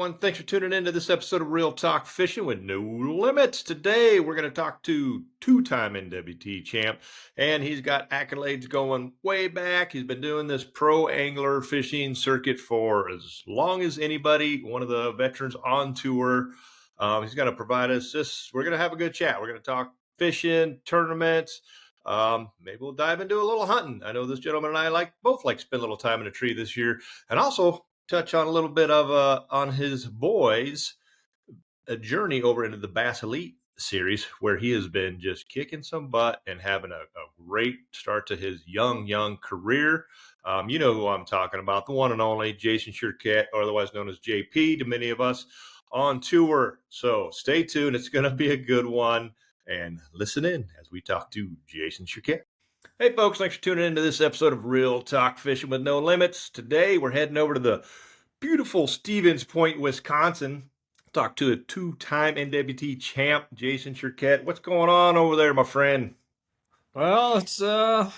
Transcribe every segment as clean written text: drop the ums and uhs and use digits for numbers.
everyone. Thanks for tuning in to this episode of Real Talk Fishing with No Limits. Today, we're going to talk to two-time NWT champ, and he's got accolades going way back. He's been doing this pro angler fishing circuit for as long as anybody, one of the veterans on tour. He's going to provide us this. We're going to have a good chat. We're going to talk fishing, tournaments. Maybe we'll dive into a little hunting. I know this gentleman and I both like to spend a little time in a tree this year, and also touch on a little bit of on his boys' a journey over into the Bass Elite series, where he has been just kicking some butt and having a great start to his young career. You know who I'm talking about, the one and only Jason Shirkett, or otherwise known as JP to many of us, on tour. So stay tuned. It's going to be a good one. And listen in as we talk to Jason Shirkett. Hey, folks, thanks for tuning into this episode of Real Talk Fishing with No Limits. Today, we're heading over to the beautiful Stevens Point, Wisconsin. Talk to a two-time NWT champ, Jason Shirkett. What's going on over there, my friend? Well, it's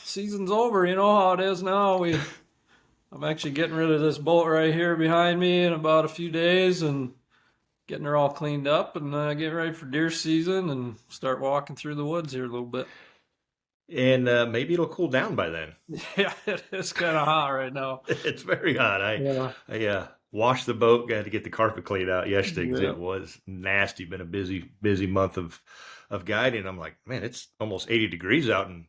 season's over. You know how it is now. I'm actually getting rid of this boat right here behind me in about a few days and getting her all cleaned up and get ready for deer season and start walking through the woods here a little bit. And maybe it'll cool down by then. Yeah, it is kind of hot right now. It's very hot. I washed the boat, got to get the carpet cleaned out yesterday because it was nasty. Been a busy month of guiding. I'm like, man, it's almost 80 degrees out and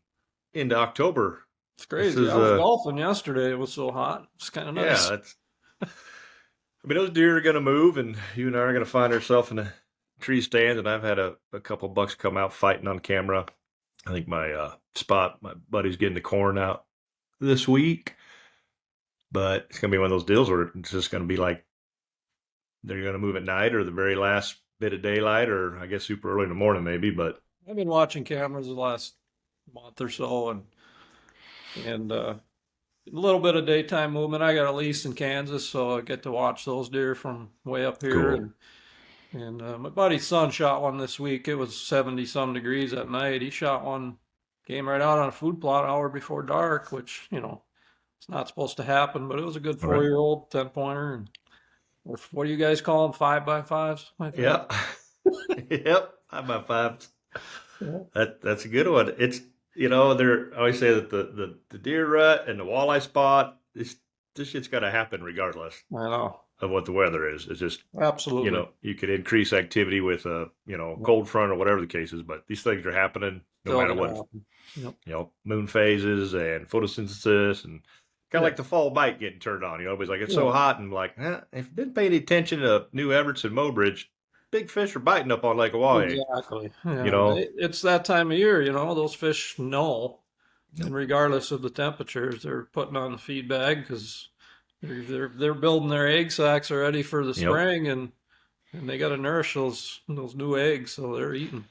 into October. It's crazy. I was golfing yesterday. It was so hot. It's kind of nice. Yeah, I mean, those deer are going to move, and you and I are going to find ourselves in a tree stand. And I've had a couple bucks come out fighting on camera. I think my buddy's getting the corn out this week. But it's going to be one of those deals where it's just going to be like they're going to move at night or the very last bit of daylight, or I guess super early in the morning maybe. But I've been watching cameras the last month or so, and a little bit of daytime movement. I got a lease in Kansas, so I get to watch those deer from way up here. Cool. And my buddy's son shot one this week. It was 70-some degrees at night. He shot one, came right out on a food plot an hour before dark, which, you know, it's not supposed to happen, but it was a good 4-year-old 10-pointer. And what do you guys call them? 5x5s? Yep. Yep. 5x5s. Yeah. That's a good one. It's, you know, I always say that the deer rut and the walleye spot, this shit's got to happen regardless. I know. Of what the weather is. It's just, absolutely, you know, you could increase activity with cold front or whatever the case is, but these things are happening no matter what. Yep. You know, moon phases and photosynthesis and kind of like the fall bite getting turned on. You know, everybody's like, it's so hot, and like, if you didn't pay any attention to New Everts and Mobridge, big fish are biting up on Lake Hawaii. Exactly. Yeah. You know, it's that time of year. You know, those fish know, and regardless of the temperatures, they're putting on the feed bag because they're building their egg sacs already for the spring, and they got to nourish those new eggs, so they're eating.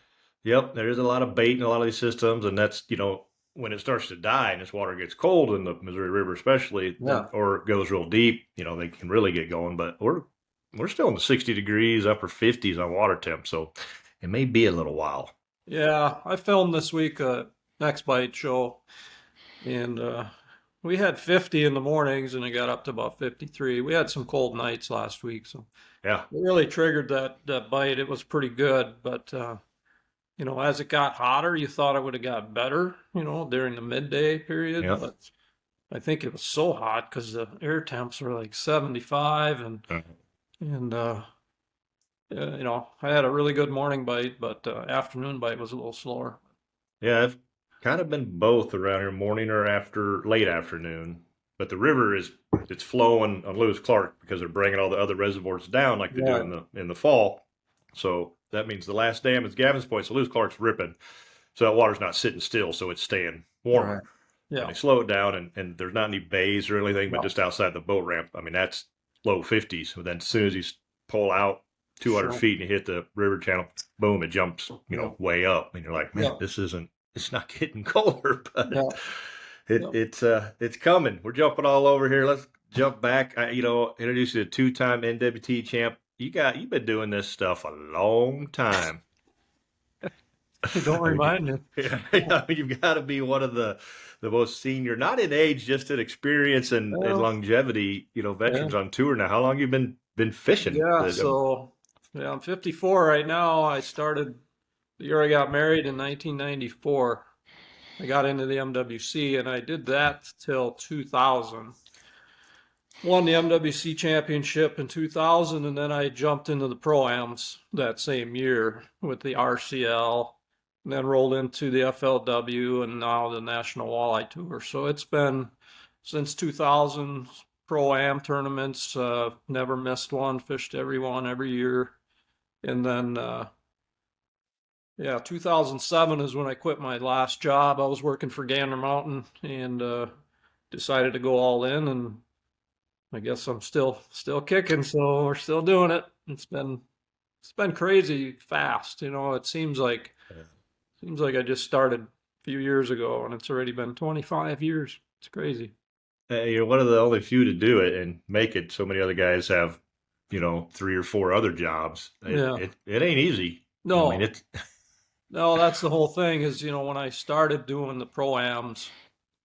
Yep, there is a lot of bait in a lot of these systems, and that's, you know, when it starts to die and this water gets cold in the Missouri River especially, or it goes real deep, you know, they can really get going. But we're still in the 60 degrees, upper 50s on water temp, so it may be a little while. Yeah, I filmed this week a Next Bite show, and we had 50 in the mornings, and it got up to about 53. We had some cold nights last week, so yeah, it really triggered that bite. It was pretty good, but you know, as it got hotter, you thought it would have got better, you know, during the midday period. Yeah. But I think it was so hot because the air temps were like 75, and you know, I had a really good morning bite, but afternoon bite was a little slower. Yeah, I've kind of been both around here, morning or late afternoon. But the river it's flowing on Lewis Clark because they're bringing all the other reservoirs down like they do in the fall. So that means the last dam is Gavin's Point, so Lewis Clark's ripping. So that water's not sitting still, so it's staying warmer. Right. Yeah. And they slow it down, and there's not any bays or anything, but just outside the boat ramp. I mean, that's low 50s. But then as soon as you pull out 200 feet and you hit the river channel, boom, it jumps, you know, way up. And you're like, man, it's not getting colder, but it's coming. We're jumping all over here. Let's jump back. Introduce you to two-time NWT champ. You've been doing this stuff a long time. Don't remind me. You've got to be one of the most senior, not in age, just in experience and longevity, veterans on tour now. How long you been been fishing. Yeah, so yeah, I'm 54 right now. I started the year I got married in 1994. I got into the MWC and I did that till 2000. Won the MWC championship in 2000, and then I jumped into the Pro-Ams that same year with the RCL, and then rolled into the FLW and now the National Walleye Tour. So it's been since 2000 Pro-Am tournaments, never missed one, fished every one every year. And then, yeah, 2007 is when I quit my last job. I was working for Gander Mountain and decided to go all in, and I guess I'm still kicking, so we're still doing it. It's been crazy fast, you know. It seems like I just started a few years ago, and it's already been 25 years. It's crazy. you're one of the only few to do it and make it. So many other guys have, 3 or 4 other jobs. It Yeah. it, it ain't easy. I mean, No, it's no, that's the whole thing. Is when I started doing the pro-ams,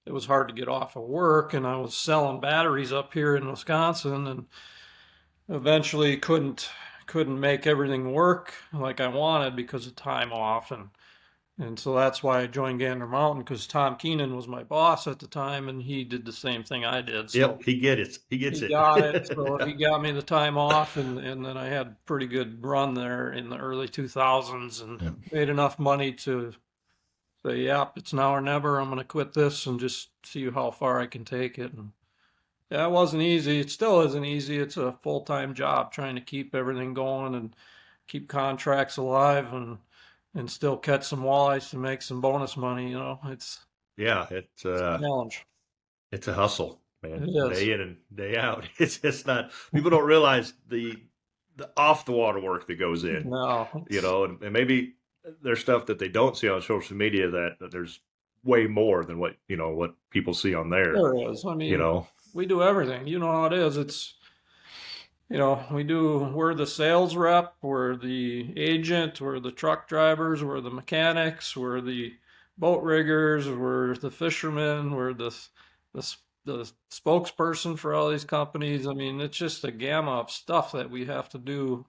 it was hard to get off of work, and I was selling batteries up here in Wisconsin, and eventually couldn't make everything work like I wanted because of time off, and so that's why I joined Gander Mountain, because Tom Keenan was my boss at the time, and he did the same thing I did. So yep. He gets it. He gets he it. got it. So he got me the time off, and then I had a pretty good run there in the early 2000s, and Yep. made enough money to say, "Yep, it's now or never. I'm going to quit this and just see how far I can take it." And yeah, it wasn't easy. It still isn't easy. It's a full-time job trying to keep everything going and keep contracts alive, and still catch some walleyes to make some bonus money. Yeah, It's a challenge. it's a hustle, It man. is. Day in and day out. It's not. People don't realize the off the water work that goes in. No, And maybe there's stuff that they don't see on social media that there's way more than what people see on there. there is. I You mean, know. we do everything. You know how it is. We're the sales rep, we're the agent, we're the truck drivers, we're the mechanics, we're the boat riggers, we're the fishermen, we're the, the spokesperson for all these companies. I mean, it's just a gamma of stuff that we have to do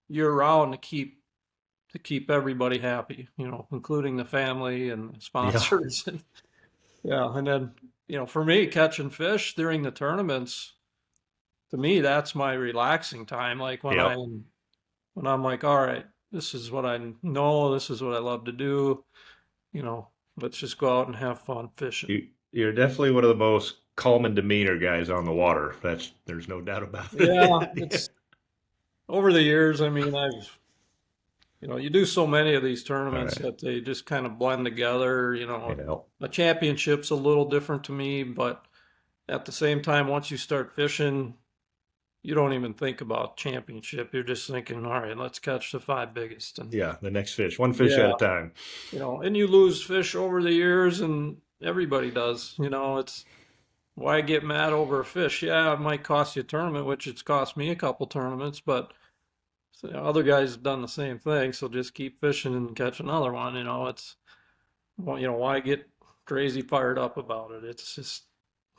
year round to keep everybody happy, including the family and Yeah. sponsors. Yeah, and then, for me, catching fish during the tournaments, to me, that's my relaxing time. Like Yep. when I'm like, all right, this is what I know, this is what I love to do, you know, let's just go out and have fun fishing. You're definitely one of the most calm and demeanor guys on the water. There's no doubt about Yeah, it. it's over the years. I mean, you do so many of these All tournaments right. that they just kind of blend together. Yeah. A championship's a little different to me, but at the same time, once you start fishing, you don't even think about championship. You're just thinking, all right, let's catch the 5 biggest. And Yeah. The next fish, one fish at yeah, a time. and you lose fish over the years, and everybody does. It's why get mad over a fish? Yeah, it might cost you a tournament, which it's cost me a couple tournaments, but other guys have done the same thing. So just keep fishing and catch another one. It's, well, why get crazy fired up about it? It's just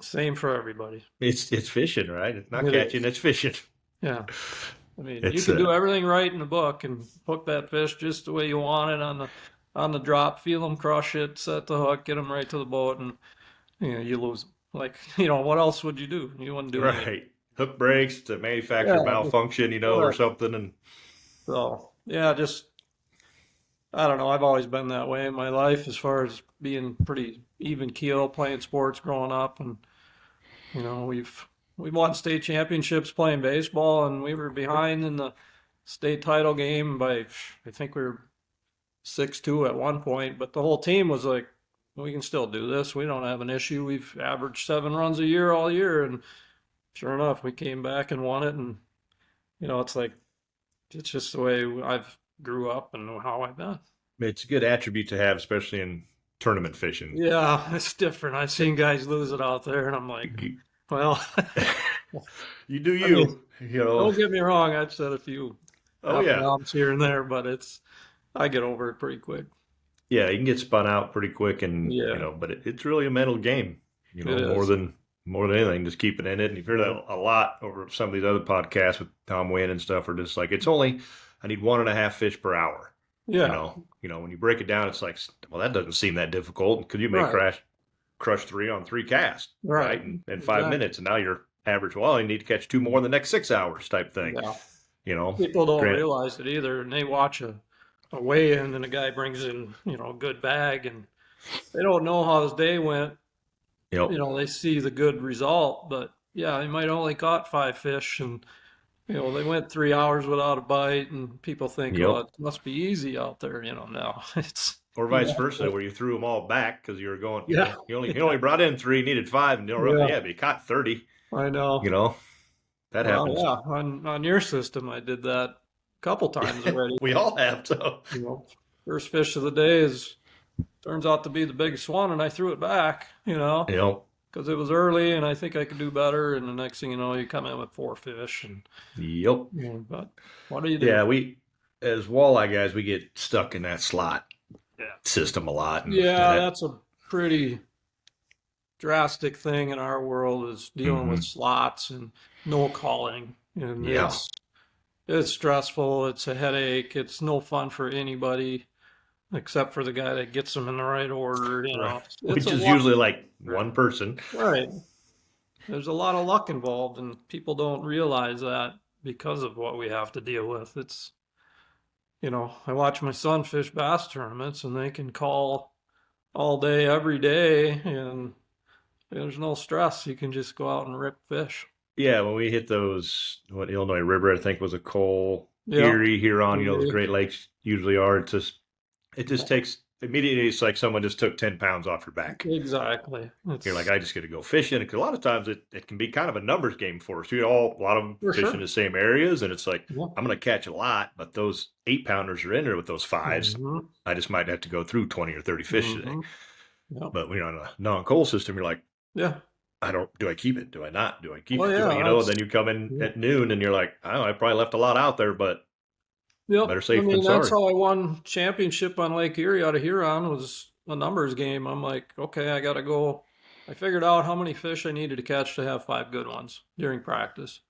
same for everybody. It's fishing, right? It's not It catching, is. it's fishing. Yeah. I mean, you It's can do everything right in the book and hook that fish just the way you want it on the drop, feel them crush it, set the hook, get them right to the boat, and you lose 'em. Like, what else would you do? You wouldn't do anything. right. Hook breaks, to manufacturer Yeah, just malfunction, or correct. something. And So yeah, just I don't know. I've always been that way in my life, as far as being pretty even keel, playing sports growing up, and we've won state championships playing baseball, and we were behind in the state title game by, I think we were 6-2 at one point, but the whole team was like, we can still do this. We don't have an issue. We've averaged 7 runs a year all year, and sure enough, we came back and won it. And it's like it's just the way I've grew up and how I've been. it's a good attribute to have, especially in tournament fishing. Yeah, it's different. I've seen guys lose it out there, and I'm like, well, You do I mean, you. don't get me wrong. I've said a few Oh, F yeah. bombs here and there, but I get over it pretty quick. Yeah, you can get spun out pretty quick, and Yeah, but it's really a mental game, it more is. than more than anything, just keep it in it. And you've heard that a lot over some of these other podcasts with Tom Wynn and stuff. Are just like I need 1.5 fish per hour. Yeah. When you break it down, it's like, well, that doesn't seem that difficult because you may Right. crush 3 on 3 casts, Right. right? In 5 minutes, Exactly. and now you're average. Well, you need to catch 2 more in the next 6 hours, type thing. Yeah. You know, People don't Grant. realize it either, and they watch a weigh-in, and the guy brings in, a good bag, and they don't know how his day went. Yep. They see the good result, but yeah, he might only caught 5 fish, and they went 3 hours without a bite, and people think, well, Yep. it must be easy out there. No, it's Or you vice have versa, to, where you threw them all back because you were going. yeah, You only brought in 3, needed 5, and yeah, yeah, but you caught 30. I know. You know, that Well, happens. yeah, on your system, I did that a couple times already. We all have. So. You know, First fish of the day turns out to be the biggest one, and I threw it back. Yep. Because it was early, and I think I could do better. And the next thing you know, you come in with 4 fish, and Yep. but what do you do? Yeah, we as walleye guys, we get stuck in that slot Yeah, system a lot, and yeah, that. that's a pretty drastic thing in our world is dealing with Mm-hmm. slots and no calling, and Yeah. it's stressful. It's a headache. It's no fun for anybody except for the guy that gets them in the right order. Right. It's Which a is luck. usually like one person. Right. There's a lot of luck involved, and people don't realize that because of what we have to deal with. I watch my son fish bass tournaments, and they can call all day, every day, and there's no stress. You can just go out and rip fish. Yeah, when we hit those, what Illinois River, I think was a Cole, Yeah. Erie, Huron, those Agree. Great Lakes usually are. It just takes immediately. It's like someone just took 10 pounds off your back. Exactly. You're like, It's I just got to go fishing. Because a lot of times it can be kind of a numbers game for us. A lot of them for fish in sure. the same areas, and it's like, Yeah. I'm going to catch a lot, but those 8-pounders are in there with those 5s. Hmm. I just might have to go through 20 or 30 fish today. Hmm. Yeah. But when you're on a non-coal system, you're like, Yeah. do I keep it? Do I not? Do I keep Well, it? yeah. Then you come in Yeah. at noon and you're like, I probably left a lot out there, but Yep. better I safe than mean, that's sorry. how I won championship on Lake Erie out of Huron was a numbers game. I'm like, okay, I got to go. I figured out how many fish I needed to catch to have 5 good ones during practice.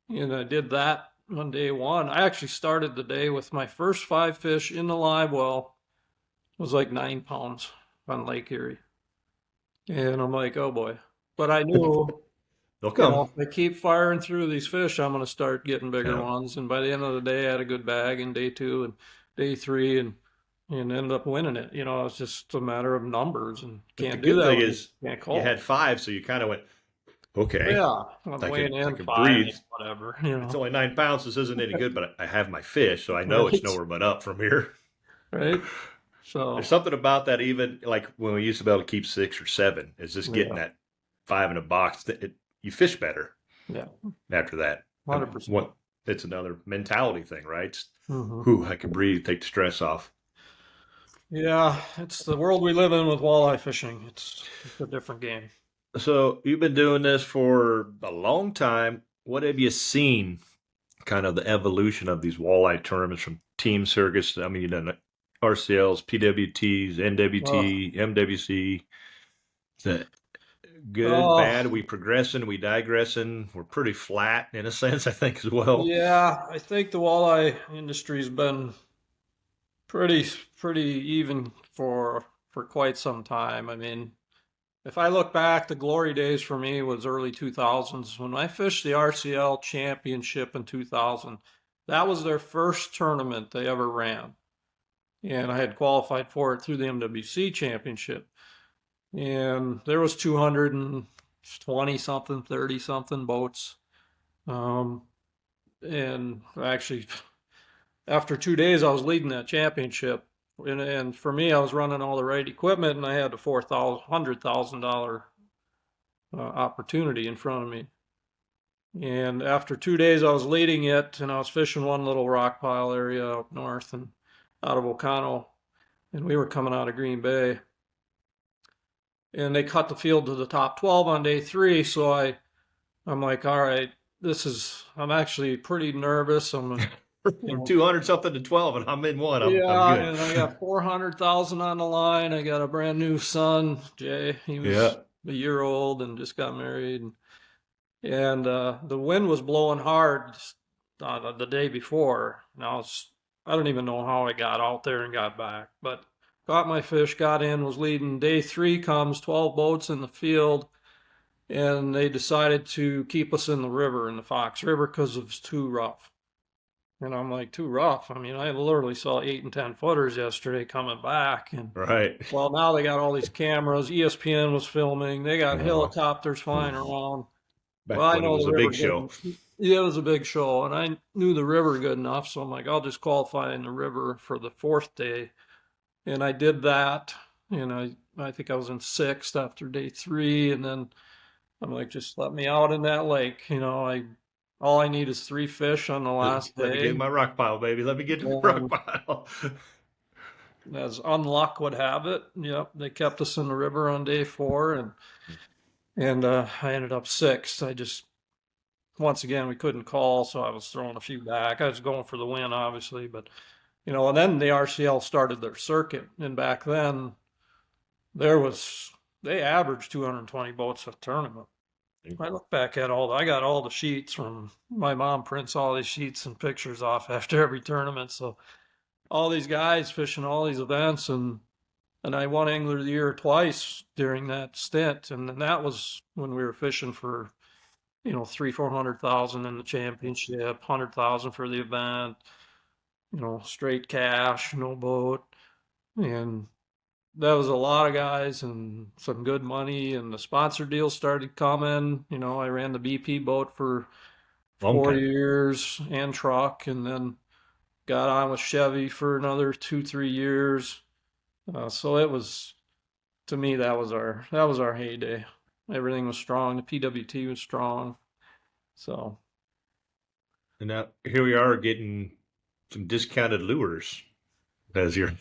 And I did that on day one. I actually started the day with my first 5 fish in the live well. It was like 9 pounds on Lake Erie. And I'm like, oh boy. But I knew, They'll come. if I keep firing through these fish, I'm going to start getting bigger Yeah. ones. And by the end of the day, I had a good bag in day 2 and day 3 and ended up winning it. It's just a matter of numbers and But the can't do good that thing when you is can't you call. had 5, so you kind of went, okay, Yeah, I'm I weighing I in could 5, breathe. whatever, It's only 9 pounds. This isn't any good, but I have my fish, so I know it's right? nowhere but up from here. Right? There's So, something about that, even like when we used to be able to keep 6 or 7, is just getting yeah, that 5 in a box. You fish better yeah, after that. I mean, 100%. it's another mentality thing, right? Hmm. I can breathe, take the stress off. Yeah, it's the world we live in with walleye fishing. It's a different game. So you've been doing this for a long time. What have you seen? Kind of the evolution of these walleye tournaments from team circuits. I mean, you've done RCLs, PWTs, Oh, NWT, MWC. The good, oh, bad. We progressing, we digressing. We're pretty flat in a sense, I think, as well. yeah. I think the walleye industry's been pretty pretty even for quite some time. I mean, if I look back, the glory days for me was early 2000s when I fished the RCL championship in 2000. That was their first tournament they ever ran, and I had qualified for it through the MWC championship. And there was 220 something, 30 something boats. Um, and actually, after 2 days, I was leading that championship. And for me, I was running all the right equipment, and I had a $400,000 opportunity in front of me. And after 2 days, I was leading it, and I was fishing one little rock pile area up north and out of Ocano, and we were coming out of Green Bay. And they cut the field to the top 12 on day 3, so I'm like, all right, I'm actually pretty nervous. You From know, 200 something to 12, and I'm in one. I'm yeah, good. and I got 400,000 on the line. I got a brand new son, Jay. He Yeah. was a year old and just got married. And the wind was blowing hard the day before. Now I don't even know how I got out there and got back, but caught my fish, got in, was leading. Day three comes, 12 boats in the field, and they decided to keep us in the river, in the Fox River, because it was too rough. And I'm like, too rough. I mean, I literally saw 8 and 10 footers yesterday coming back. And Right. well, now they got all these cameras. ESPN was filming. They got Oh, helicopters flying around. Well, back I when it know was the a river big good. show. Yeah, it was a big show, and I knew the river good enough, so I'm like, I'll just qualify in the river for the fourth day, and I did that. And I think I was in sixth after day three, and then I'm like, just let me out in that lake. I all I need is 3 fish on the last Let me get day. in my rock pile, baby. Let me get to my rock And pile. as unluck would have it, yep, they kept us in the river on day four, and I ended up sixth. I just once again we couldn't call, so I was throwing a few back. I was going for the win, obviously, but and then the RCL started their circuit, and back then there was they averaged 220 boats a tournament. I look back at I got all the sheets from my mom prints all these sheets and pictures off after every tournament. So all these guys fishing all these events, and I won Angler of the Year twice during that stint, and then that was when we were fishing for 300,000, 400,000 in the championship, 100,000 for the event, straight cash, no boat, and that was a lot of guys and some good money, and the sponsor deals started coming. I ran the BP boat for Long four time. years and truck, and then got on with Chevy for another 2, 3 years. So it was to me that was our heyday. Everything was strong. The PWT was strong. So And now here we are getting some discounted lures as your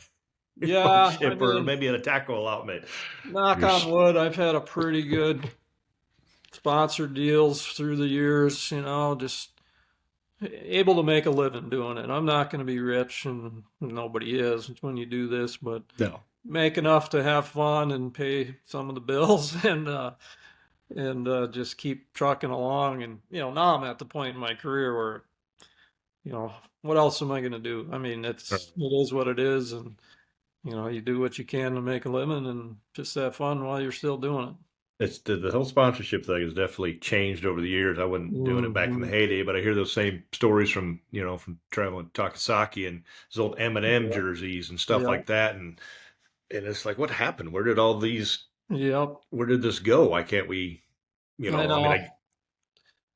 yeah, I flagship or mean, maybe a tackle allotment. knock You're, on wood, I've had a pretty good sponsor deals through the years. Just able to make a living doing it. I'm not going to be rich, and nobody is when you do this, but no. make enough to have fun and pay some of the bills, and just keep trucking along. And now I'm at the point in my career where what else am I going to do? I mean, it is what it is, and you do what you can to make a living and just have fun while you're still doing it. It's the whole sponsorship thing has definitely changed over the years. I wasn't doing it back in the Hmm. heyday, but I hear those same stories from from traveling to Takasaki and those old M&M Yeah. jerseys and stuff Yeah. like that, and it's like, what happened? Where did all these? Yep. Where did this go? Why can't we? I I mean, know.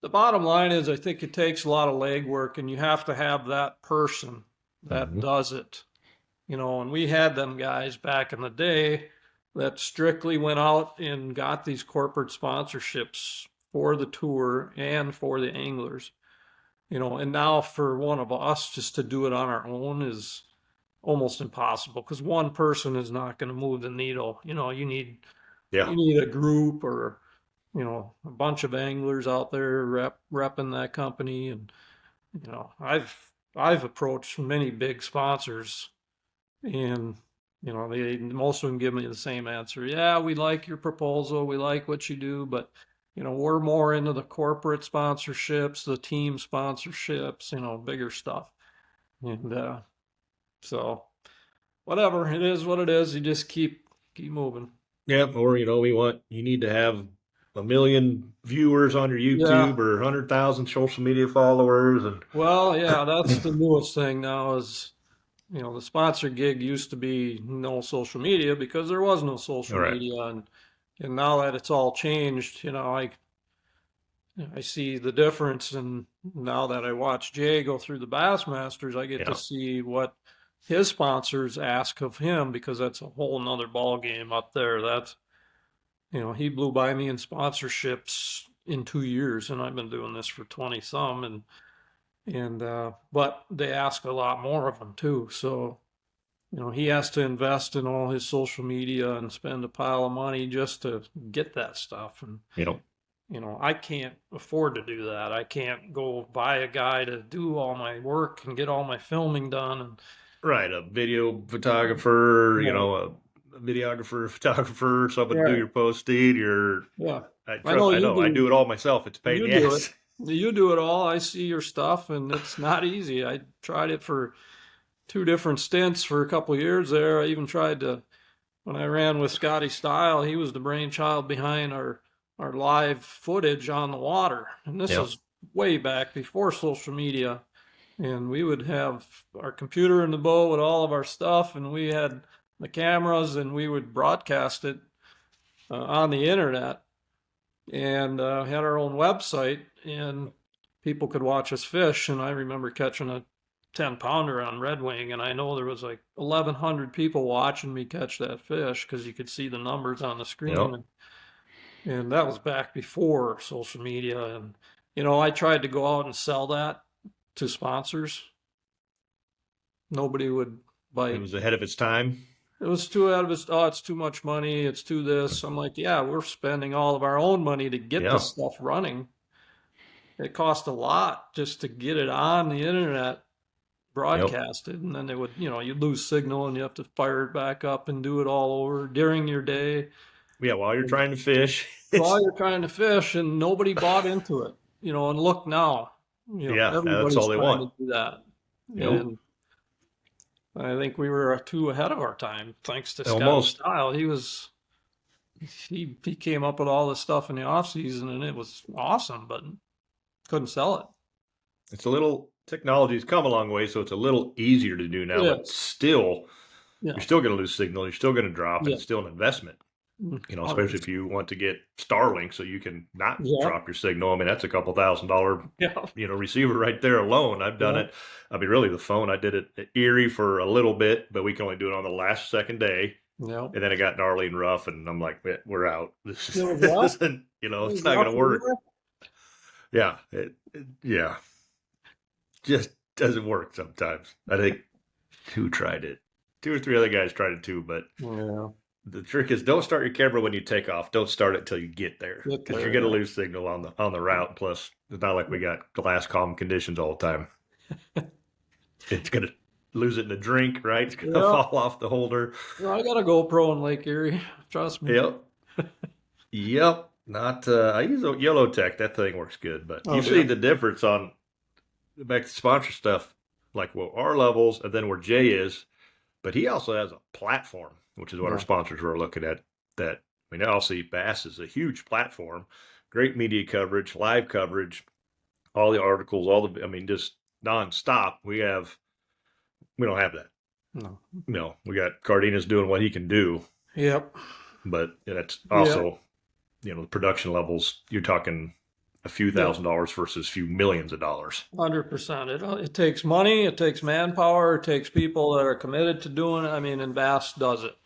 The bottom line is, I think it takes a lot of legwork, and you have to have that person that Mhm. does it. And we had them guys back in the day that strictly went out and got these corporate sponsorships for the tour and for the anglers. And now for one of us just to do it on our own is almost impossible, because one person is not going to move the needle. You need Yeah, you need a group, or a bunch of anglers out there repping that company. And I've approached many big sponsors, and they most of them give me the same answer. Yeah, we like your proposal, we like what you do, but we're more into the corporate sponsorships, the team sponsorships, bigger stuff. And so whatever, it is what it is. You just keep moving. yeah. Or you need to have 1 million viewers on your Yeah. YouTube or 100,000 social media followers, and Well, yeah, that's the newest thing now is, the sponsor gig used to be no social media because there was no all social right, media. And now that it's all changed, I see the difference. And now that I watch Jay go through the Bassmasters, I get to yeah, see what his sponsors ask of him, because that's a whole nother ball game up there. That's, he blew by me in sponsorships in 2 years, and I've been doing this for 20 some. And but they ask a lot more of him too. So, he has to invest in all his social media and spend a pile of money just to get that stuff. And, you know, I can't afford to do that. I can't go buy a guy to do all my work and get all my filming done. And, right. A video photographer, right. videographer, photographer, someone to do Right. your posting. Yeah. I Trust. know I you know. I do do. it all myself. It's a pain You in the do it. ass. You do it all. I see your stuff, and it's not easy. I tried it for two different stints for a couple of years there. I even tried to when I ran with Scotty Style. He was the brainchild behind our live footage on the water, and this Yep. is way back before social media. And we would have our computer in the boat with all of our stuff, and we had the cameras, and we would broadcast it on the internet, and had our own website, and people could watch us fish. And I remember catching a 10 pounder on Red Wing, and I know there was like 1,100 people watching me catch that fish because you could see the numbers on the screen. Yep. And that was back before social media. And, I tried to go out and sell that to sponsors. Nobody would It bite. was ahead of its time. It was too out of its, oh, it's too much money. It's too this. I'm like, yeah, we're spending all of our own money to get Yeah. this stuff running. It cost a lot just to get it on the internet Yep. broadcasted. And then they would, you lose signal and you have to fire it back up and do it all over during your day. Yeah. While you're And trying to fish, while it's you're trying to fish, and nobody bought into it, and look now, yeah. That's all everybody's they trying want. to do that. Yep. And I think we were too ahead of our time, thanks to Scotty Almost. Style. He came up with all this stuff in the off season, and it was awesome, but couldn't sell it. It's a little technology's come a long way, so it's a little easier to do now. But Yes. still, Yeah. you're still going to lose signal. You're still going to drop, and Yeah. it's still an investment. Especially if 100%. you want to get Starlink so you can not Yeah. drop your signal. I mean, that's a couple $1,000, Yeah. receiver right there alone. I've done Yeah. it. I mean, really, the phone, I did it at Erie for a little bit, but we can only do it on the last second day. Yeah. And then it got gnarly and rough, and I'm like, we're out. This It was this rough. isn't, It it's was not going rough to for work. you. Yeah. Yeah. Just doesn't work sometimes. I think who tried it? Two or three other guys tried it too, but Yeah. the trick is don't start your camera when you take off. Don't start it until you get there Get because you're there. going to Yeah. lose signal on the route. Plus, it's not like we got glass calm conditions all the time. It's going to lose it in a drink, right? It's going to Yeah. fall off the holder. Well, I got a GoPro in Lake Erie. Trust me. Yep. Yep. Not. I use a Yellow Tech. That thing works good. But Oh, you yeah. see the difference on back to sponsor stuff, like what our levels and then where Jay is. But he also has a platform, which is what our Yeah. sponsors were looking at. That I mean, LC Bass is a huge platform, great media coverage, live coverage, all the articles, just nonstop. We don't have that. No. We got Cardenas doing what he can do, Yep. but that's Yeah. also, the production levels. You're talking a few Yeah. $1,000s versus a few millions of dollars. 100%. It takes money, it takes manpower, it takes people that are committed to doing it. I mean, and Bass does it.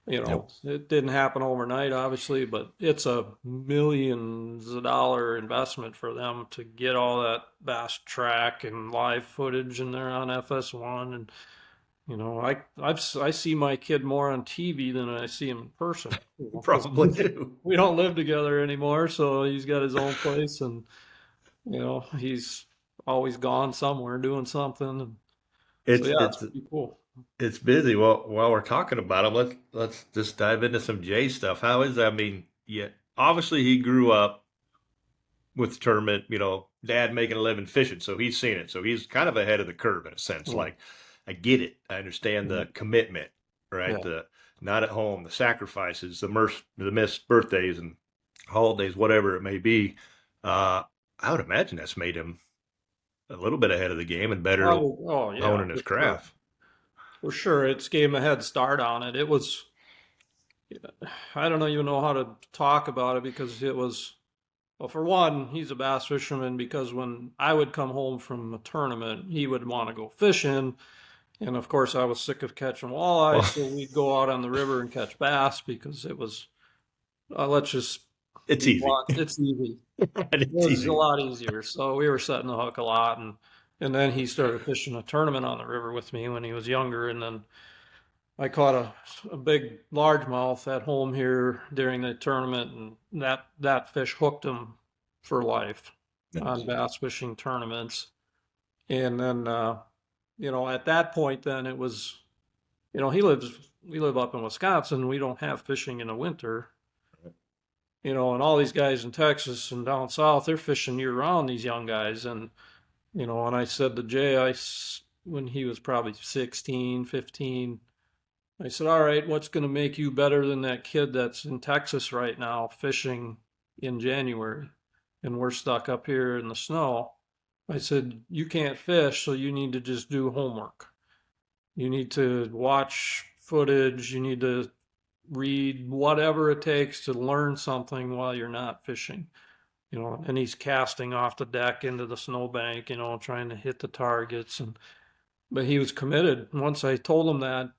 Yep. It didn't happen overnight, obviously, but it's a millions of dollar investment for them to get all that Bass track and live footage, and they're on FS1. And I see my kid more on TV than I see him in person. 'Cause Probably do. we don't live together anymore, so he's got his own place, and he's always gone somewhere doing something. And so It's yeah, it's it's pretty cool. It's busy. Well, while we're talking about him, let's just dive into some Jay stuff. How is that? I mean, yeah, obviously he grew up with the tournament. Dad making a living fishing, so he's seen it. So he's kind of ahead of the curve in a sense. Yeah. Like, I get it. I understand the commitment, right? Yeah. The not at home, the sacrifices, the missed birthdays and holidays, whatever it may be. I would imagine that's made him a little bit ahead of the game and better Oh yeah, owning his for sure. craft. For sure, it's gave him a head start on it. It was, I don't even know how to talk about it because it was, well, for one, he's a bass fisherman because when I would come home from a tournament, he would want to go fishing. And of course, I was sick of catching walleye, Well, so we'd go out on the river and catch bass because it was, let's just it's be easy. blunt, it's easy. And It it's was easy. a lot easier. So we were setting the hook a lot, and then he started fishing a tournament on the river with me when he was younger, and then I caught a big largemouth at home here during the tournament, and that fish hooked him for life on bass fishing tournaments. And then at that point, then it was we live up in Wisconsin. We don't have fishing in the winter, and all these guys in Texas and down south, they're fishing year round, these young guys. And I said to Jay, when he was probably 16, 15, I said, all right, what's going to make you better than that kid that's in Texas right now fishing in January? And we're stuck up here in the snow. I said, you can't fish, so you need to just do homework. You need to watch footage. You need to read whatever it takes to learn something while you're not fishing. And he's casting off the deck into the snowbank, trying to hit the targets. But he was committed. Once I told him that,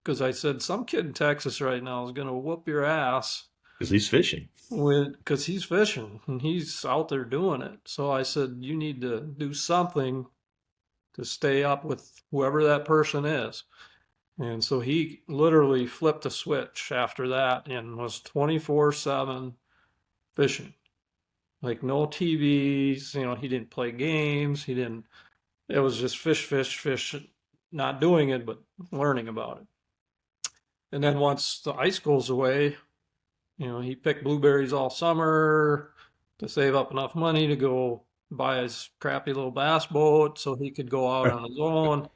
because I said, some kid in Texas right now is going to whoop your ass. Because he's fishing. Because he's fishing and he's out there doing it. So I said, you need to do something to stay up with whoever that person is. And so he literally flipped a switch after that and was 24/7 fishing. Like no TVs, he didn't play games. It was just fish, fish, fish, not doing it, but learning about it. And then once the ice goes away, he picked blueberries all summer to save up enough money to go buy his crappy little bass boat so he could go out on his own.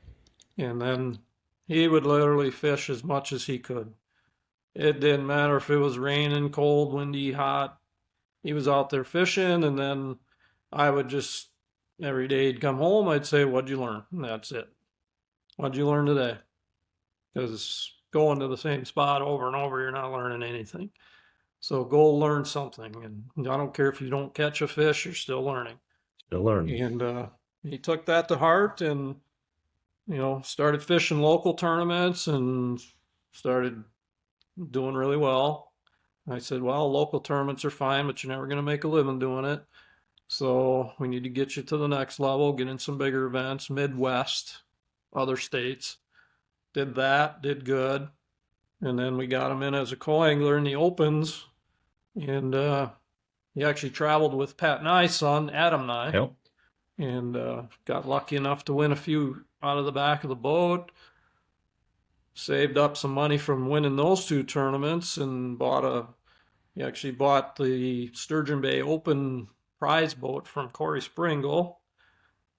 And then he would literally fish as much as he could. It didn't matter if it was raining, cold, windy, hot. He was out there fishing. And then I would just, every day he'd come home, I'd say, what'd you learn? And that's it. What'd you learn today? Because going to the same spot over and over, you're not learning anything. So go learn something. And I don't care if you don't catch a fish, you're still learning. Still learning. And he took that to heart and, started fishing local tournaments and started doing really well. I said, well, local tournaments are fine, but you're never going to make a living doing it. So we need to get you to the next level, get in some bigger events, Midwest, other states. Did that, did good. And then we got him in as a co-angler in the opens. And he actually traveled with Pat and I's son, Adam and I. Yep. And got lucky enough to win a few out of the back of the boat. Saved up some money from winning those two tournaments and he actually bought the Sturgeon Bay Open prize boat from Corey Springle.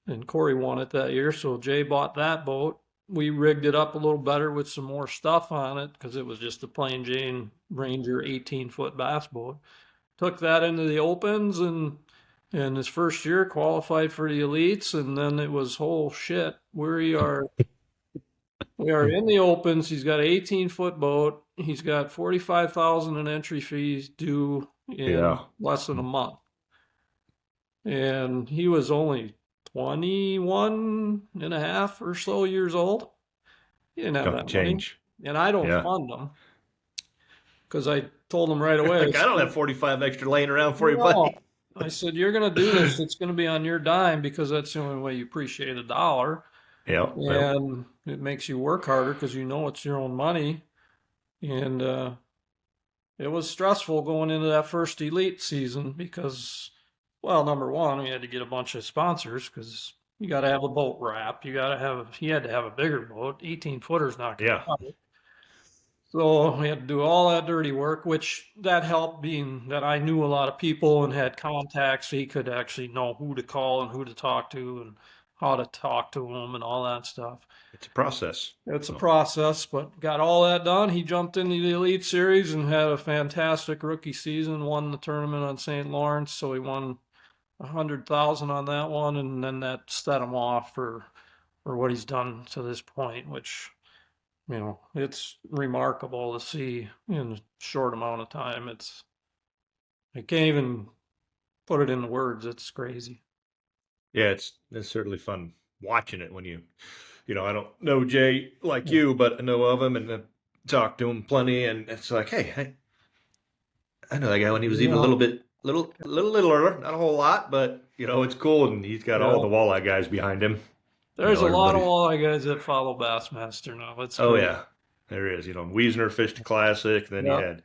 And Corey won it that year, so Jay bought that boat. We rigged it up a little better with some more stuff on it because it was just a plain Jane Ranger 18-foot bass boat. Took that into the opens and his first year qualified for the elites, and then it was, oh shit, we are in the opens. He's got an 18-foot boat. He's got $45,000 in entry fees due in less than a month. And he was only 21 and a half or so years old. He didn't have that change. Money. And I don't fund him because I told him right away. I don't have 45 extra laying around for you, buddy. I said, you're going to do this. It's going to be on your dime because that's the only way you appreciate a dollar. Yeah. And it makes you work harder because it's your own money. And it was stressful going into that first elite season because, well, number one, we had to get a bunch of sponsors because you got to have a boat wrap. He had to have a bigger boat. 18-footer's not going to cut it. So we had to do all that dirty work, which that helped being that I knew a lot of people and had contacts. So he could actually know who to call and who to talk to and how to talk to them and all that stuff. It's a process. It's a process, but got all that done. He jumped into the Elite Series and had a fantastic rookie season, won the tournament on St. Lawrence. So he won $100,000 on that one, and then that set him off for what he's done to this point, which, it's remarkable to see in a short amount of time. I can't even put it into words. It's crazy. Yeah, it's certainly fun watching it when I don't know Jay like you, but I know of him and talk to him plenty. And it's like, hey, I know that guy when he was even a little littler, not a whole lot, but it's cool. And he's got all the walleye guys behind him. There's a lot of walleye guys that follow Bassmaster now. Yeah, there is. Wiesner fished the Classic. Then you had,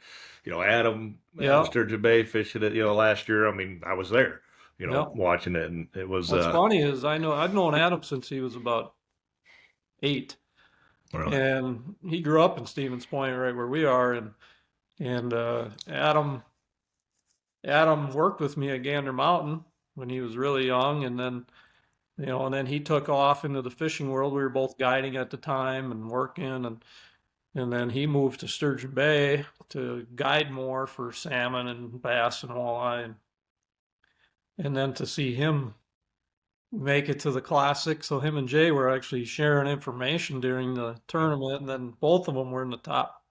Adam Sturgeon Bay fishing it, last year. I mean, I was there, watching it, and it was. What's funny is I've known Adam since he was about 8, Really? And he grew up in Stevens Point, right where we are, and Adam worked with me at Gander Mountain when he was really young, and then and then he took off into the fishing world. We were both guiding at the time and working, and then he moved to Sturgeon Bay to guide more for salmon and bass and walleye, and then to see him make it to the classic. So him and Jay were actually sharing information during the tournament, and then both of them were in the top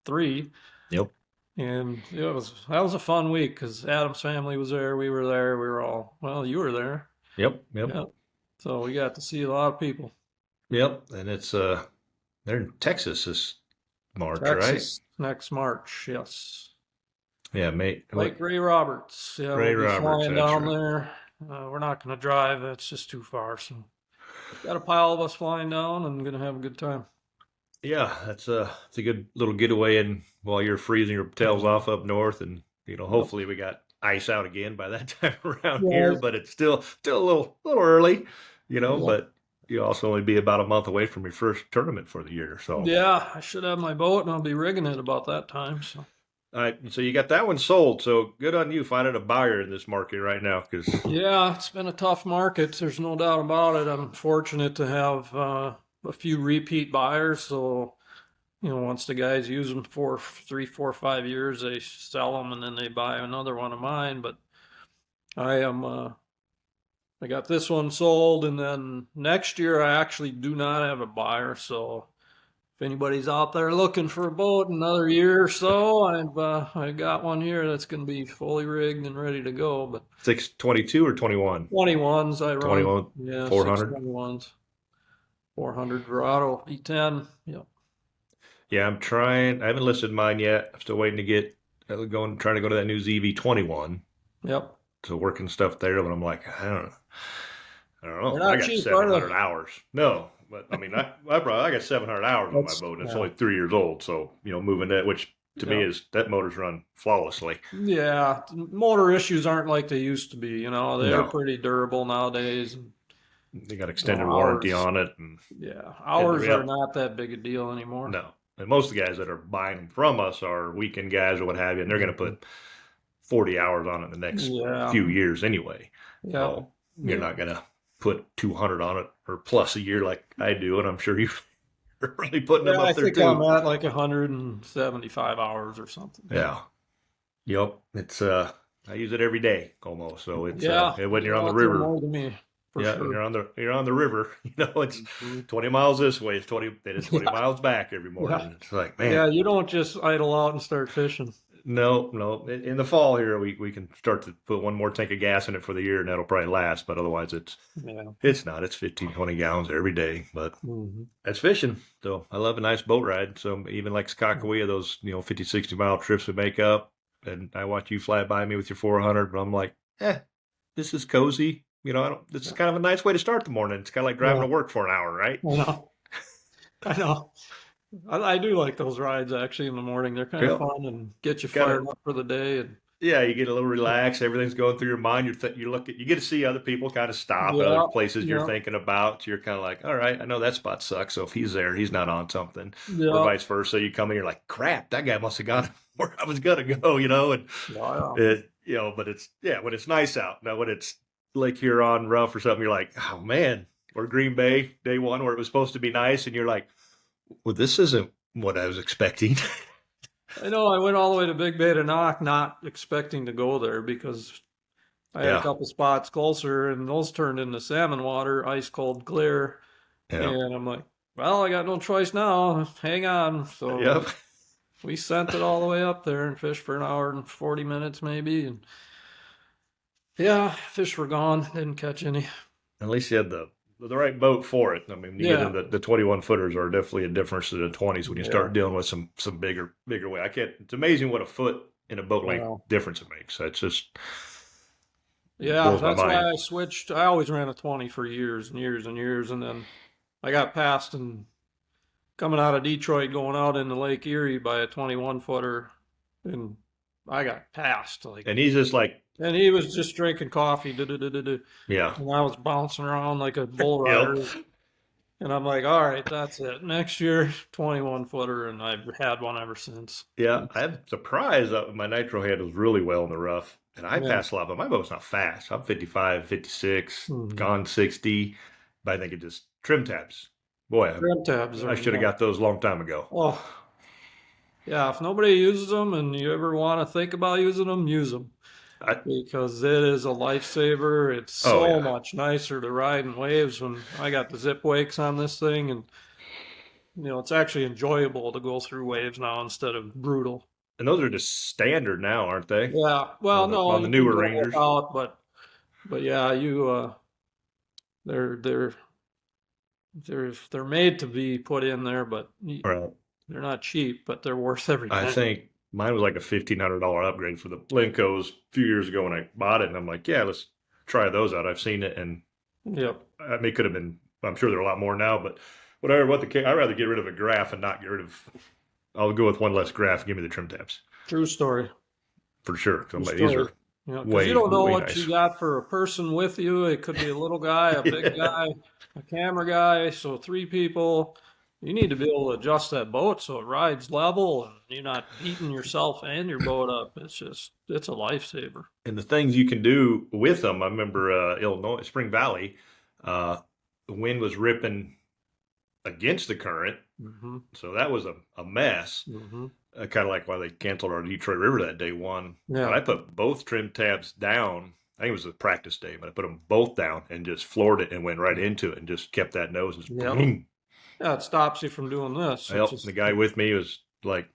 three. Yep. And that was a fun week because Adam's family was there, we were there, we were all you were there, Yep. Yep. yeah. So we got to see a lot of people. Yep. And it's they're in Texas this March, Texas right? next March, yes. Yeah, mate. Lake Ray Roberts, yeah, Ray we'll be Roberts, flying that's down right. there. We're not going to drive; that's just too far. So got a pile of us flying down and going to have a good time. Yeah, it's a good little getaway and while you're freezing your tails off up north, and Yep. hopefully we got ice out again by that time around here, Yeah. but it's still a little early, Yep. but you also only be about a month away from your first tournament for the year. So Yeah, I should have my boat and I'll be rigging it about that time. So all right, so you got that one sold. So good on you finding a buyer in this market right now, because yeah, it's been a tough market. There's no doubt about it. I'm fortunate to have a few repeat buyers. So, once the guys use them for 3, 4, 5 years, they sell them and then they buy another one of mine. But I am, I got this one sold, and then next year I actually do not have a buyer. So if anybody's out there looking for a boat another year or so, I got one here that's going to be fully rigged and ready to go. But 622 or 21, 21s I run. 21, Yeah, 400. 621s. 400 Verado E10. Yep. Yeah, I'm trying. I haven't listed mine yet. I'm still waiting to get trying to go to that new ZV21. Yep. So working stuff there, but I'm like, I don't They're know. I not got cheap, are 700 they? hours. No, but I mean, I got 700 hours on my That's boat, and it's yeah. only 3 years old. So moving that, which to me Yep. is that motor's run flawlessly. Yeah. Motor issues aren't like they used to be. They're No, pretty durable nowadays. And, they got extended warranty hours. on it, and Yeah. and Hours are yeah, not that big a deal anymore. no. And most of the guys that are buying them from us are weekend guys or what have you, and they're going to Mhm. put 40 hours on it in the next Yeah. few years anyway. Yep. So you're Yep. not going to put 200 on it or plus a year like I do, and I'm sure you're really putting them Yeah, I up there think I'm too. at like 175 hours or something. So. Yeah. Yep. It's I use it every day almost. So it's Yeah. when you're You're on the out there river. more than me, for Yeah, when sure. you're on the river, it's Mhm. 20 miles this way, it's 20 Yeah. miles back every Yeah. morning. It's like, Yeah. man, You don't just idle out and start fishing. no. In the fall here we can start to put one more tank of gas in it for the year and that'll probably last, but otherwise Yeah. it's 15, 20 gallons every day, but Hmm. that's fishing. So I love a nice boat ride. So even like Skakawea, those 50, 60 mile trips we make up, and I watch you fly by me with your 400, but I'm like, this is cozy. This is kind of a nice way to start the morning. It's kind of like driving Yeah. to work for an hour, right? I know. I know. I do like those rides actually in the morning. They're kind of Yeah. fun and get you Kind of, fired up for the day. And yeah, you get a little relaxed. Everything's going through your mind. You get to see other people kind of stop at other yeah, places you're yeah, thinking about. You're kind of like, all right, I know that spot sucks. So if he's there, he's not on something, or yeah, vice versa. You come in, you're like, crap, that guy must have gone where I was gonna go, and yeah, but it's when it's nice out. Now when it's Lake Huron rough or something, you're like, oh man, or Green Bay day one where it was supposed to be nice, and you're like, well, this isn't what I was expecting. I know. I went all the way to Big Bay to Knock, not expecting to go there because I had a Yeah, couple spots closer, and those turned into salmon water, ice cold clear. yeah, And I'm like, well, I got no choice now. Hang on. So yep. we sent it all the way up there and fished for an hour and 40 minutes maybe. And yeah, fish were gone. Didn't catch any. At least you had the right boat for it. I mean, when you get Yeah. into the 21 footers are definitely a difference to the 20s when you Yeah. start dealing with some bigger weight. I can't. It's amazing what a foot in a boat length Wow. difference it makes. It's just Yeah, blows my that's why mind. I switched. I always ran a 20 for years and years and years. And then I got passed and coming out of Detroit, going out into Lake Erie by a 21 footer. And I got passed. And he's just like, And he was just drinking coffee. And yeah, I was bouncing around like a bull yep. rider. And I'm like, all right, that's it. Next year, 21 footer, and I've had one ever since. Yeah, I'm surprised that my nitro handles really well in the rough. And I Yeah. pass a lot, but my boat's not fast. I'm 55, 56, Mhm. gone 60. But I think it just trim tabs. Boy, Trim tabs I are, should have yeah. got those a long time ago. Oh, yeah. If nobody uses them and you ever want to think about using them, use them I, because it is a lifesaver. It's oh, so yeah. much nicer to ride in waves when I got the zip wakes on this thing, and it's actually enjoyable to go through waves now instead of brutal. And those are just standard now, aren't they? Yeah. Well, no, On the you can newer go Rangers. without, but yeah, they're they're made to be put in there, but Right. they're not cheap, but they're worth every I penny. think mine was like a $1,500 upgrade for the Lincos a few years ago when I bought it. And I'm like, yeah, let's try those out. I've seen it. And Yep. I mean, it could have been, I'm sure there are a lot more now, but whatever, I'd rather get rid of a graph and not get rid of, I'll go with one less graph. Give me the trim tabs True story. for sure. So True I'm like, these story. are Because you way, don't know way what nice. you got for a person with you. It could be a little guy, a big Yeah. guy, a camera guy. So three people. You need to be able to adjust that boat so it rides level and you're not beating yourself and your boat up. It's a lifesaver. And the things you can do with them, I remember Illinois, Spring Valley, uh, the wind was ripping against the current. Hmm. So that was a mess. Hmm. Kind of like why they canceled our Detroit River that day one. But Yeah. I put both trim tabs down. I think it was a practice day, but I put them both down and just floored it and went right into it and just kept that nose and just Yep. boom. Yeah, it stops you from doing this. It's Well, the just, guy with me was like,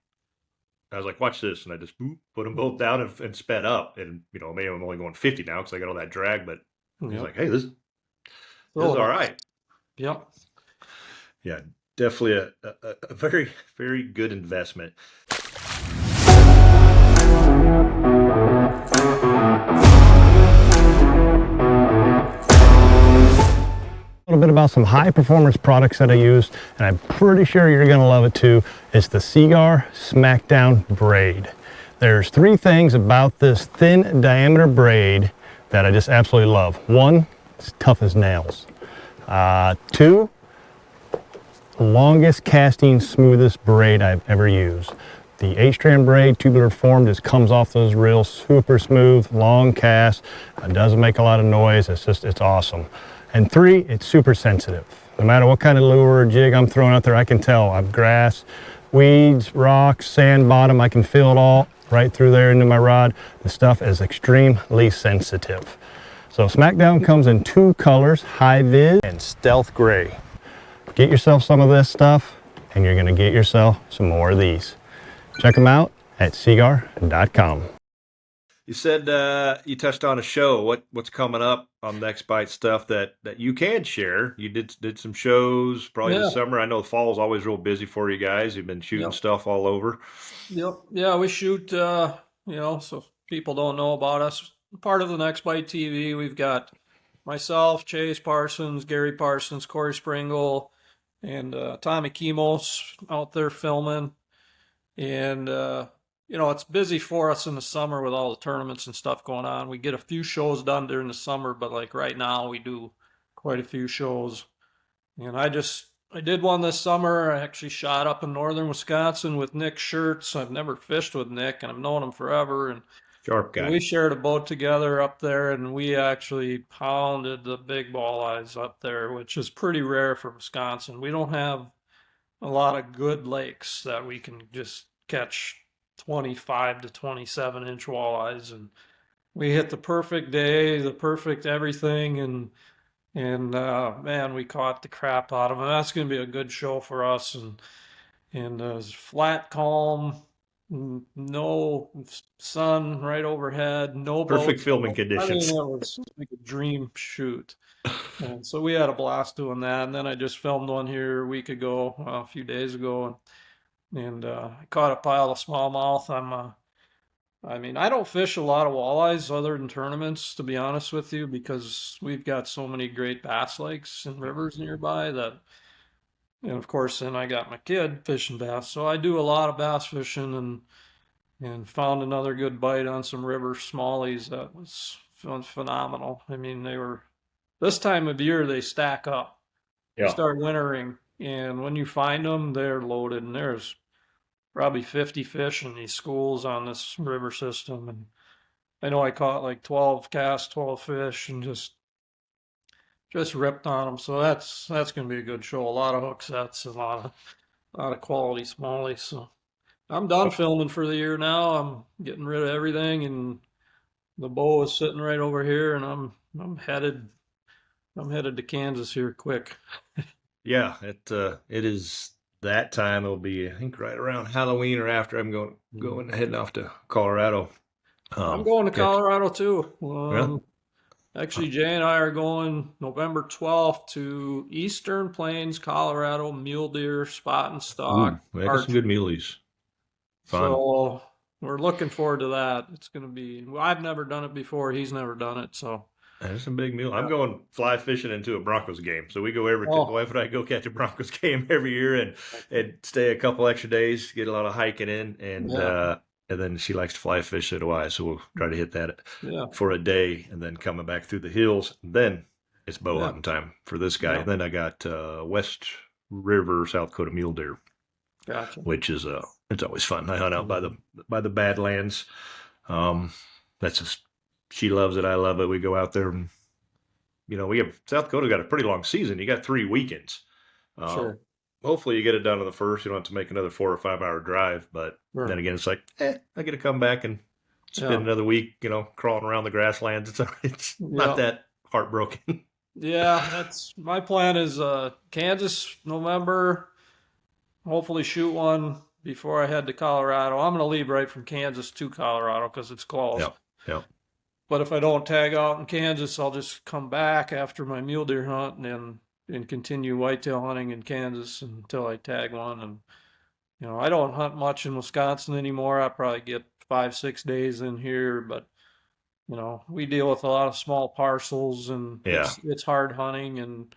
I was like, watch this. And I just boop, put them both down and sped up. And, maybe I'm only going 50 now because I got all that drag. But he's yep. like, hey, this is Throw all it. right. Yep. Yeah, definitely a very, very good investment. A little bit about some high performance products that I use, and I'm pretty sure you're going to love it too. It's the Seaguar Smackdown braid. There's three things about this thin diameter braid that I just absolutely love. One, it's tough as nails. Two, longest casting, smoothest braid I've ever used. The 8-strand braid, tubular form, just comes off those reels super smooth, long cast. It doesn't make a lot of noise. It's awesome. And three, it's super sensitive. No matter what kind of lure or jig I'm throwing out there, I can tell. I've grass, weeds, rocks, sand bottom. I can feel it all right through there into my rod. The stuff is extremely sensitive. So Smackdown comes in two colors, high vis and stealth gray. Get yourself some of this stuff and you're gonna get yourself some more of these. Check them out at seaguar.com. You said you touched on a show. What's coming up on Next Bite stuff that you can share? You did some shows probably Yeah. this summer. I know the fall is always real busy for you guys. You've been shooting Yep. stuff all over. Yep. Yeah, we shoot, so people don't know about us. Part of the Next Bite TV, we've got myself, Chase Parsons, Gary Parsons, Corey Springle, and Tommy Kimos out there filming. And, it's busy for us in the summer with all the tournaments and stuff going on. We get a few shows done during the summer, but like right now, we do quite a few shows. And I did one this summer. I actually shot up in northern Wisconsin with Nick Schertz. I've never fished with Nick, and I've known him forever. And Sharp guy. we shared a boat together up there, and we actually pounded the big walleyes up there, which is pretty rare for Wisconsin. We don't have a lot of good lakes that we can just catch 25 to 27-inch walleyes, and we hit the perfect day, the perfect everything, and man, we caught the crap out of them. That's going to be a good show for us, and it was flat, calm, no sun right overhead, no boat. Perfect filming I mean, conditions. it was like a dream shoot. And so we had a blast doing that. And then I just filmed one here a week ago, a few days ago, and I caught a pile of smallmouth. I mean, I don't fish a lot of walleyes other than tournaments, to be honest with you, because we've got so many great bass lakes and rivers nearby that, and of course, then I got my kid fishing bass, so I do a lot of bass fishing and found another good bite on some river smallies that was phenomenal. I mean, they were this time of year they stack up. they Yeah. start wintering. And when you find them, they're loaded, and there's probably 50 fish in these schools on this river system. And I know I caught like 12 casts, 12 fish, and just ripped on them. So that's going to be a good show. A lot of hook sets, a lot of quality smallies. So I'm done filming for the year now. I'm getting rid of everything, and the bow is sitting right over here, and I'm headed to Kansas here quick. Yeah, it is that time. It'll be, I think, right around Halloween or after. I'm going heading off to Colorado. I'm going to Catch, Colorado too. yeah. Actually, Jay and I are going November 12th to Eastern Plains, Colorado, mule deer, spot and Ooh, stock, I got some good archery. muleys. Fun. So we're looking forward to that. It's going to be, well, I've never done it before. He's never done it. So, That's a big mule. I'm yeah. going fly fishing into a Broncos game. So we go my Oh, wife and I go catch a Broncos game every year and stay a couple extra days, get a lot of hiking in, yeah, and then she likes to fly fish at Hawaii. So we'll try to hit that yeah, for a day and then coming back through the hills. And then it's bow yeah, hunting time for this guy. yeah. And then I got West River, South Dakota mule deer, Gotcha. which is it's always fun. I hunt out by the Badlands. That's just she loves it. I love it. We go out there and we have South Dakota got a pretty long season. You got 3 weekends. Sure, Hopefully you get it done on the first. You don't have to make another 4 or 5 hour drive. But sure. then again, it's like, I get to come back and spend Yeah, another week, crawling around the grasslands. It's not yeah, that heartbroken. yeah. That's my plan is Kansas, November. Hopefully shoot one before I head to Colorado. I'm going to leave right from Kansas to Colorado because it's close. Yeah, yeah, But if I don't tag out in Kansas, I'll just come back after my mule deer hunt and continue whitetail hunting in Kansas until I tag one. And I don't hunt much in Wisconsin anymore. I probably get 5, 6 days in here, but we deal with a lot of small parcels, and yeah. it's hard hunting, and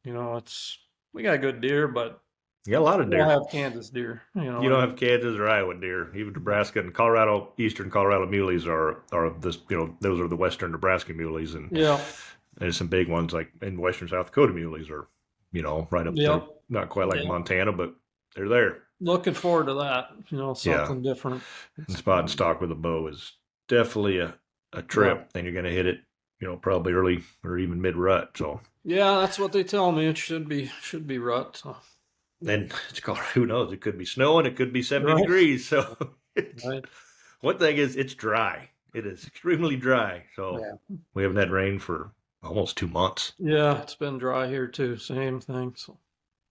we got good deer, but You got a lot of we don't deer. have Kansas deer. You don't have Kansas or Iowa deer. Even Nebraska and Colorado, eastern Colorado muleys are this. Those are the western Nebraska muleys, and Yeah, there's some big ones like in western South Dakota muleys are right up yeah, there. Not quite like yeah. Montana, but they're there. Looking forward to that. Yeah, Something different. and spot and stock with a bow is definitely a Yeah, trip, and you're going to hit it. Probably early or even mid rut. So, yeah, that's what they tell me. It should be rut. So. and it's called. Who knows? It could be snowing. It could be 70 Right, degrees. So, right. one thing is it's dry. It is extremely dry. So Yeah, we haven't had rain for almost 2 months. yeah. It's been dry here too. Same thing. So.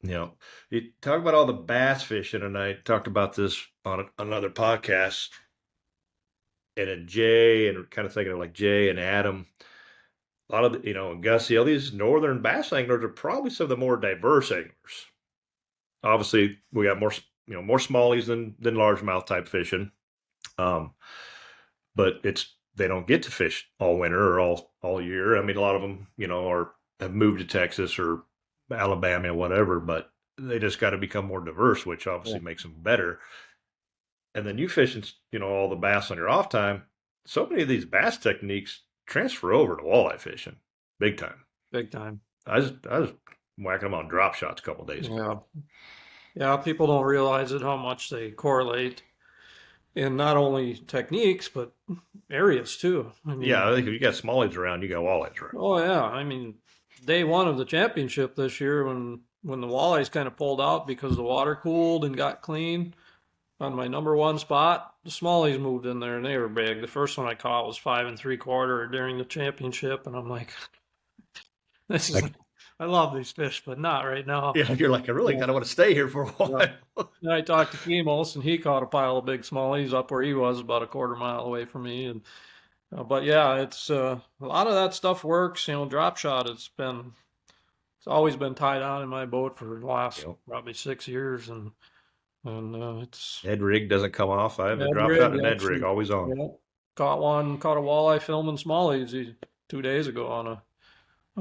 You talk about all the bass fishing, and I talked about this on another podcast. And Jay, and kind of thinking of like Jay and Adam, a lot of and Gussie, all these northern bass anglers are probably some of the more diverse anglers. Obviously, we got more more smallies than largemouth type fishing. But they don't get to fish all winter or all year. I mean, a lot of them, have moved to Texas or Alabama or whatever, but they just got to become more diverse, which Yeah, obviously makes them better. And then you fishing, all the bass on your off time. So many of these bass techniques transfer over to walleye fishing, big time. big time. I was whacking them on drop shots a couple of days ago. Yeah, yeah. People don't realize it how much they correlate in not only techniques but areas too. I Yeah, mean, I think if you got smallies around, you got walleyes around. oh yeah. I mean, day one of the championship this year, when the walleyes kind of pulled out because the water cooled and got clean. On my number one spot, the smallies moved in there and they were big. The first one I caught was 5 3/4 during the championship, and I'm like, this is, Like, I love these fish, but not right now. yeah, you're like, I really Yeah, kind of want to stay here for a yeah. while. Then I talked to Kimos, and he caught a pile of big smallies up where he was, about a quarter mile away from me. And but yeah, it's a lot of that stuff works. Drop shot. It's always been tied on in my boat for the last Yep. probably 6 years, and it's Head rig doesn't come off. I have a Ned drop rig shot and Ned rig actually. always on. Yeah, caught a walleye filming smallies 2 days ago on a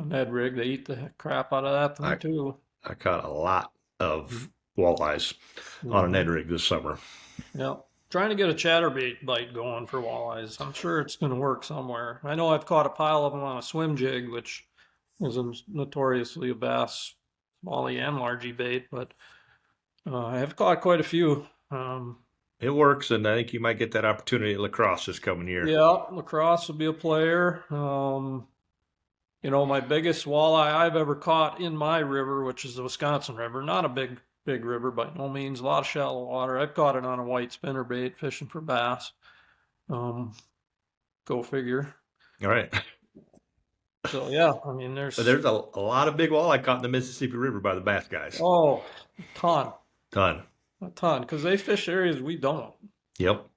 Ned rig. They eat the crap out of that thing I too. I caught a lot of walleyes on a Ned Mhm. rig this summer. Yeah. Trying to get a chatterbait bite going for walleyes. I'm sure it's going to work somewhere. I know I've caught a pile of them on a swim jig, which is notoriously a bass Walleye and largie bait, but I have caught quite a few. It works, and I think you might get that opportunity at lacrosse this coming year. Yeah, lacrosse will be a player. My biggest walleye I've ever caught in my river, which is the Wisconsin River, not a big river by no means, a lot of shallow water. I've caught it on a white spinner bait fishing for bass. Go figure. All right. So yeah, I mean, there's a lot of big walleye caught in the Mississippi River by the bass guys. a ton, Ton. because they fish areas we don't. Yep.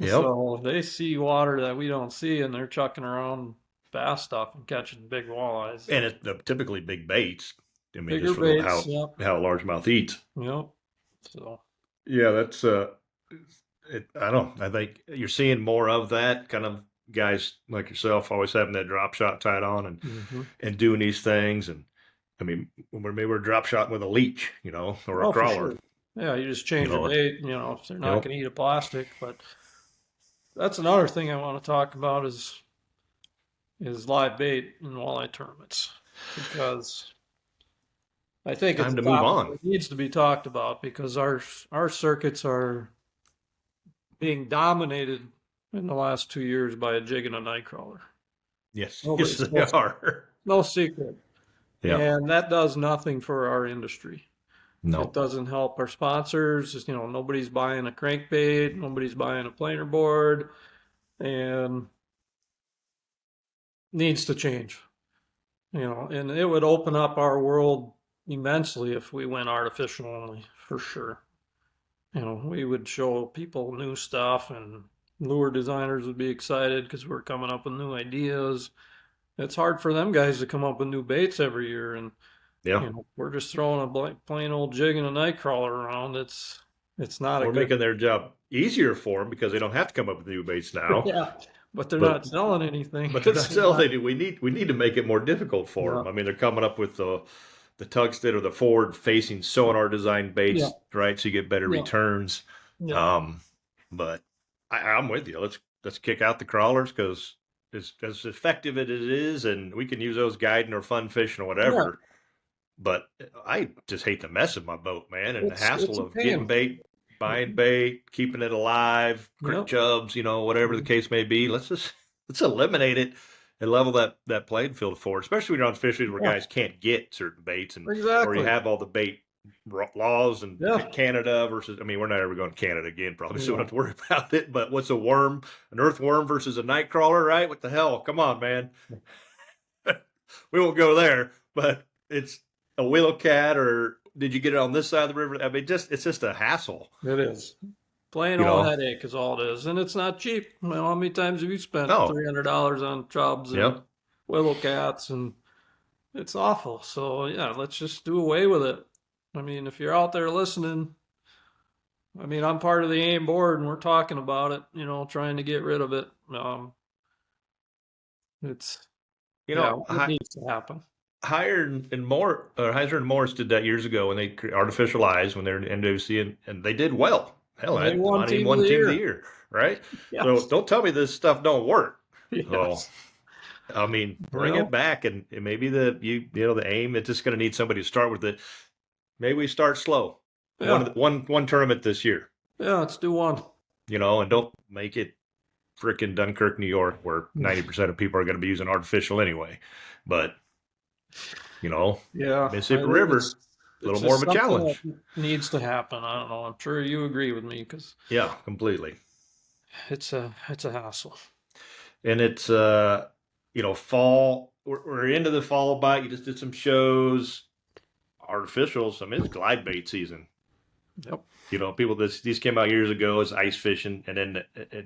So they see water that we don't see, and they're chucking around bass stuff and catching big walleyes. And it's typically big baits. I mean, Bigger just for baits, how a largemouth eats. Yep. So Yeah, that's I don't. I think you're seeing more of that kind of guys like yourself always having that drop shot tied on and doing these things. And I mean, maybe we're drop shot with a leech, or a crawler. Sure. Yeah, you just change your bait. If they're not going to eat a plastic. But that's another thing I want to talk about is live bait in walleye tournaments, because I think Time to move on. It needs to be talked about, because our circuits are being dominated in the last 2 years by a jig and a night crawler. Yes, yes, they are. No secret. Yeah. And that does nothing for our industry. No. It doesn't help our sponsors. Nobody's buying a crankbait, nobody's buying a planer board, and needs to change. And it would open up our world immensely if we went artificial only, for sure. We would show people new stuff, and lure designers would be excited because we're coming up with new ideas. It's hard for them guys to come up with new baits every year, and we're just throwing a plain old jig and a night crawler around. It's not. We're making their job easier for them because they don't have to come up with new baits now. Yeah, but they're not selling anything. But still, they do. We need to make it more difficult for them. I mean, they're coming up with the Tugstead or the forward-facing sonar design baits, right? So you get better returns. Yeah. But I'm with you. Let's kick out the crawlers, because as effective as it is, and we can use those guiding or fun fishing or whatever. Yeah. But I just hate the mess of my boat, man, and the hassle of getting bait, buying bait, keeping it alive, creek chubs, whatever the case may be. Let's eliminate it and level that playing field for, especially when you're on fisheries where guys can't get certain baits, and or you have all the bait laws and Canada versus. I mean, we're not ever going to Canada again, probably, so we don't have to worry about it. But what's an earthworm versus a night crawler, right? What the hell? Come on, man. We won't go there, but it's a willow cat, or did you get it on this side of the river? I mean, it's just a hassle. It is. Plain old headache is all it is. And it's not cheap. How many times have you spent $300 on chubs and willow cats? And it's awful. So, let's just do away with it. I mean, if you're out there listening, I'm part of the AIM board, and we're talking about it, trying to get rid of it. It needs to happen. Heisler and Morris did that years ago when they artificial eyes when they're in NWC, and they did well. Hell, they won team of the year, right? Yes. So don't tell me this stuff don't work. Yes. So, bring it back, and maybe the AIM. It's just going to need somebody to start with it. Maybe we start slow. Yeah. One tournament this year. Yeah, let's do one. And don't make it frickin' Dunkirk, New York, where 90% of people are going to be using artificial anyway. But Mississippi River, a little more of a challenge. Needs to happen. I don't know. I'm sure you agree with me, because completely. It's a hassle. And it's fall. We're into the fall bite. You just did some shows. Artificials. It's glide bait season. Yep. People. These came out years ago as ice fishing, and then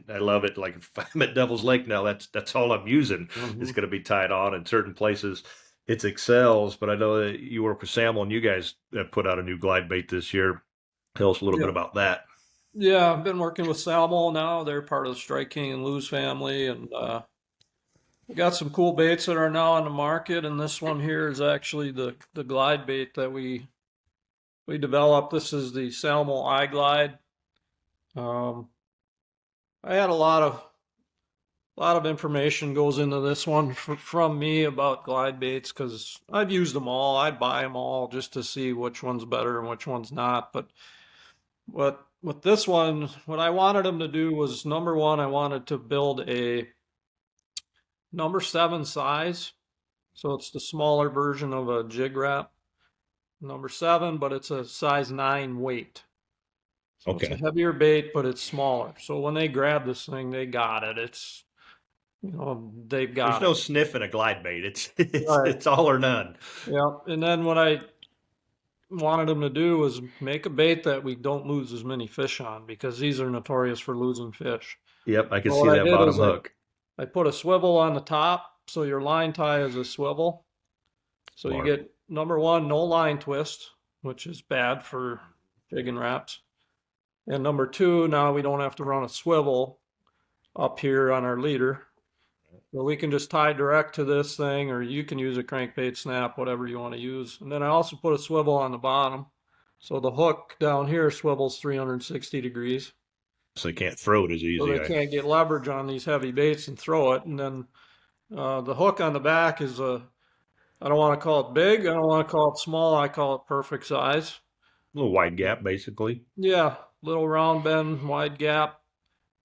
I love it. Like if I'm at Devil's Lake now, that's all I'm using. Mm-hmm. It's going to be tied on in certain places. It excels, but I know that you work with Samuel, and you guys have put out a new glide bait this year. Tell us a little bit about that. Yeah, I've been working with Samuel now. They're part of the Strike King and Lose family, and we got some cool baits that are now on the market. And this one here is actually the glide bait that we developed. This is the Samuel iGlide. I had a lot of A lot of information goes into this one from me about glide baits because I've used them all. I buy them all just to see which one's better and which one's not. But with this one, what I wanted them to do was number one, I wanted to build a number 7 size. So it's the smaller version of a jig wrap. Number 7, but it's a size 9 weight. So it's a Okay. heavier bait, but it's smaller. So when they grab this thing, they got it. It's, they've There's got no it. sniffing a glide bait. It's Right. it's all or none. Yeah. And then what I wanted them to do was make a bait that we don't lose as many fish on because these are notorious for losing fish. Yep, I can So see what I that did bottom is hook. I put a swivel on the top, so your line tie is a swivel. So you Smart. get number one, no line twist, which is bad for jigging wraps. And number two, now we don't have to run a swivel up here on our leader. So we can just tie direct to this thing, or you can use a crankbait snap, whatever you want to use. And then I also put a swivel on the bottom. So the hook down here swivels 360 degrees. So you can't throw it as So easy. they can't get leverage on these heavy baits and throw it. And then the hook on the back is I don't want to call it big. I don't want to call it small. I call it perfect size. A little wide gap, basically. Yeah, little round bend, wide gap.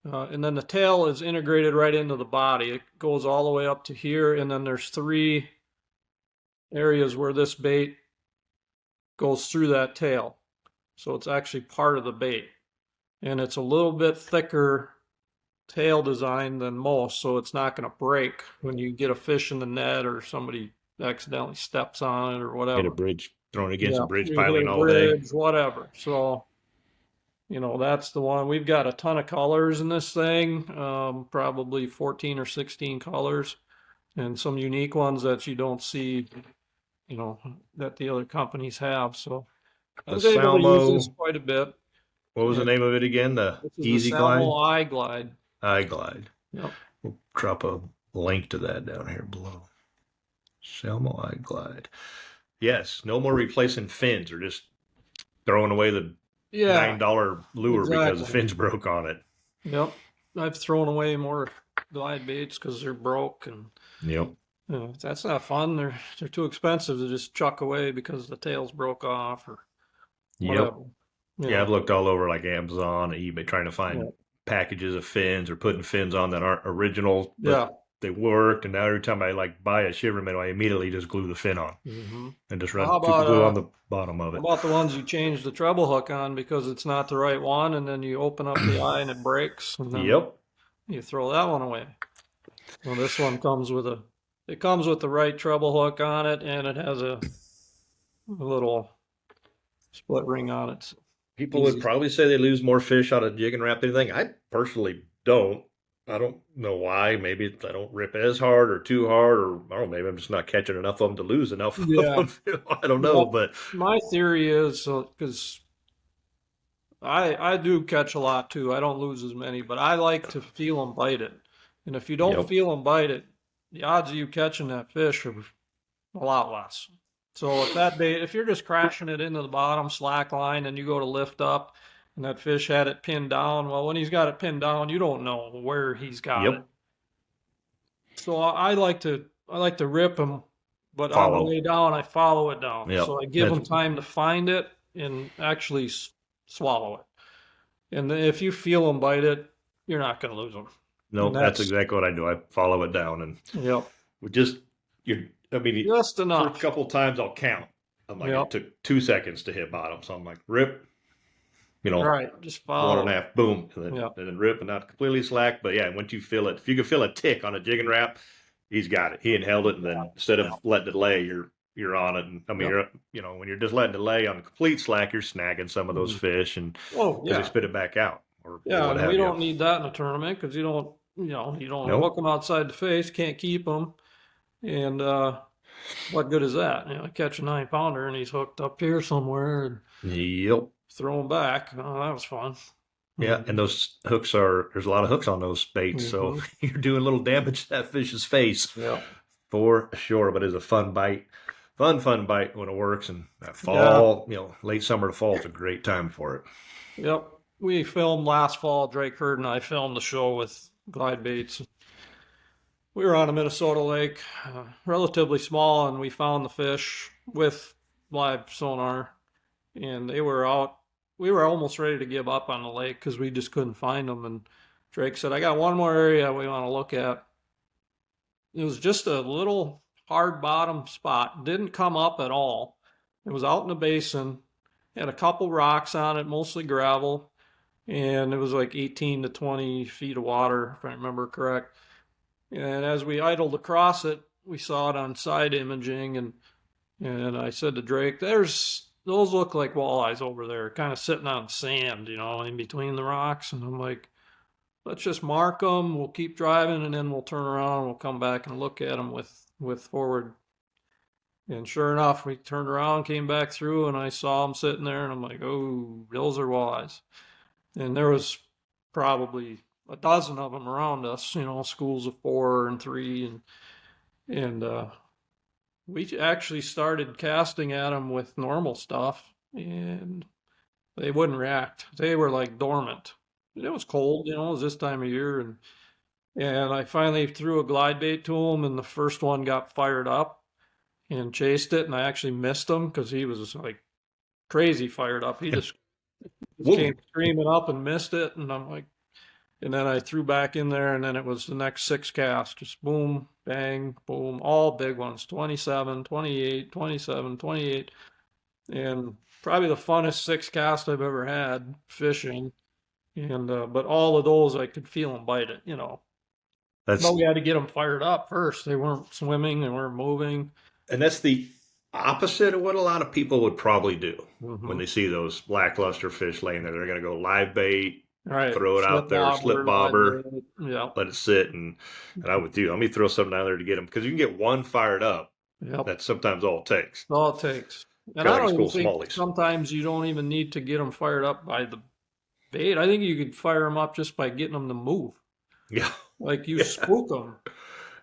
And then the tail is integrated right into the body. It goes all the way up to here. And then there's 3 areas where this bait goes through that tail. So it's actually part of the bait. And it's a little bit thicker tail design than most, so it's not going to break when you get a fish in the net or somebody accidentally steps on it or Hit whatever. a bridge, thrown against Yeah, a bridge you hit piling a all day. bridge, whatever. So, that's the one. We've got a ton of colors in this thing, probably 14 or 16 colors, and some unique ones that you don't see, that the other companies have. So I The was able to use this Salmo, quite a bit. what was the And name of it again? The this is Easy the Glide? Salmo Eye Glide. Eye Glide. Yep. We'll drop a link to that down here below. Salmo Eye Glide. Yes, no more replacing fins or just throwing away the Yeah, $9 lure because the exactly. fins broke on it. Yep. I've thrown away more glide baits because they're broke, and Yep. that's not fun. They're too expensive to just chuck away because the tails broke off or Yep. whatever. Yeah, I've looked all over like Amazon, eBay, trying to find Yeah. packages of fins or putting fins on that aren't original, but Yeah. they worked. And now every time I buy a shiver minnow, I immediately just glue the fin on Mm-hmm. and just How run about glue on the bottom of how it. about the ones you change the treble hook on because it's not the right one, and then you open up the eye and it breaks, and then Yep. you throw that one away. Well, this one comes with the right treble hook on it, and it has a little split ring on it. People would Easy. probably say they lose more fish on a jig and wrap anything. I personally don't. I don't know why. Maybe I don't rip as hard or too hard, or I don't know, maybe I'm just not catching enough of them to lose enough of Yeah. them. I don't know, Well, but my theory is because I do catch a lot too. I don't lose as many, but I like to feel them bite it. And if you don't Yep. feel them bite it, the odds of you catching that fish are a lot less. So if you're just crashing it into the bottom slack line and you go to lift up and that fish had it pinned down, well, when he's got it pinned down, you don't know where he's got it. Yep. So I like to rip him, but on Follow. the way down, I follow it down. Yep. So I give him That's- time to find it and actually swallow it. And then if you feel him bite it, you're not going to lose him. No, And that's exactly what I do. I follow it down and Yep, just just for a enough. couple times I'll count. I'm like, Yep. it took 2 seconds to hit bottom. So I'm like, rip, Right, just one follow. and a half, boom, and then, Yep. and then rip and not completely slack. But yeah, once you feel it, if you can feel a tick on a jig and wrap, he's got it. He inhaled it, and then instead of letting it lay, you're on it. And I mean, Yep. when you're just letting it lay on complete slack, you're snagging some of those fish, and Oh, because they yeah. spit it back out or Yeah, what and have we you. don't need that in a tournament because you don't Nope. hook them outside the face, can't keep them. And what good is that? I catch a 9-pounder and he's hooked up here somewhere and Yep. throw him back. Oh, that was fun. Yeah, and those hooks there's a lot of hooks on those baits, so Mhm. you're doing a little damage to that fish's face Yeah. for sure. But it's a fun bite, fun bite when it works. And that fall, late summer to fall, it's a great time for it. Yep. We filmed last fall. Drake Hurd and I filmed the show with glide baits. we were on a Minnesota lake, relatively small, and we found the fish with live sonar, and they were out. We were almost ready to give up on the lake because we just couldn't find them. And Drake said, "I got one more area we want to look at." It was just a little hard bottom spot. Didn't come up at all. It was out in the basin. Had a couple rocks on it, mostly gravel, and it was like 18 to 20 feet of water, if I remember correct. And as we idled across it, we saw it on side imaging, and I said to Drake, "Those look like walleyes over there, kind of sitting on sand, in between the rocks." And I'm like, "Let's just mark them. We'll keep driving, and then we'll turn around. And we'll come back and look at them with forward." And sure enough, we turned around, came back through, and I saw them sitting there, and I'm like, "Oh, those are walleyes." And there was probably a dozen of them around us, schools of 4 and 3, and we actually started casting at them with normal stuff, and they wouldn't react. They were like dormant. And it was cold, it was this time of year, and I finally threw a glide bait to him, and the first one got fired up and chased it, and I actually missed him because he was like crazy fired up. He just came screaming up and missed it, and I'm like, and then I threw back in there, and then it was the next 6 casts, just boom, bang, boom, all big ones, 27, 28, 27, 28, and probably the funnest 6 cast I've ever had fishing. And but all of those, I could feel them bite it, That's But we had to get them fired up first. They weren't swimming, they weren't moving. and that's the opposite of what a lot of people would probably do Mm-hmm. when they see those lackluster fish laying there. They're going to go live bait, Right. throw it out there, slip bobber, Yeah. let it sit, and I'm with you. Let me throw something down there to get them because you can get one fired up. Yep. That's sometimes all it takes. All it takes. And Kinda I like don't even school think smallies. sometimes you don't even need to get them fired up by the bait. I think you could fire them up just by getting them to move. Yeah, Like you spook them,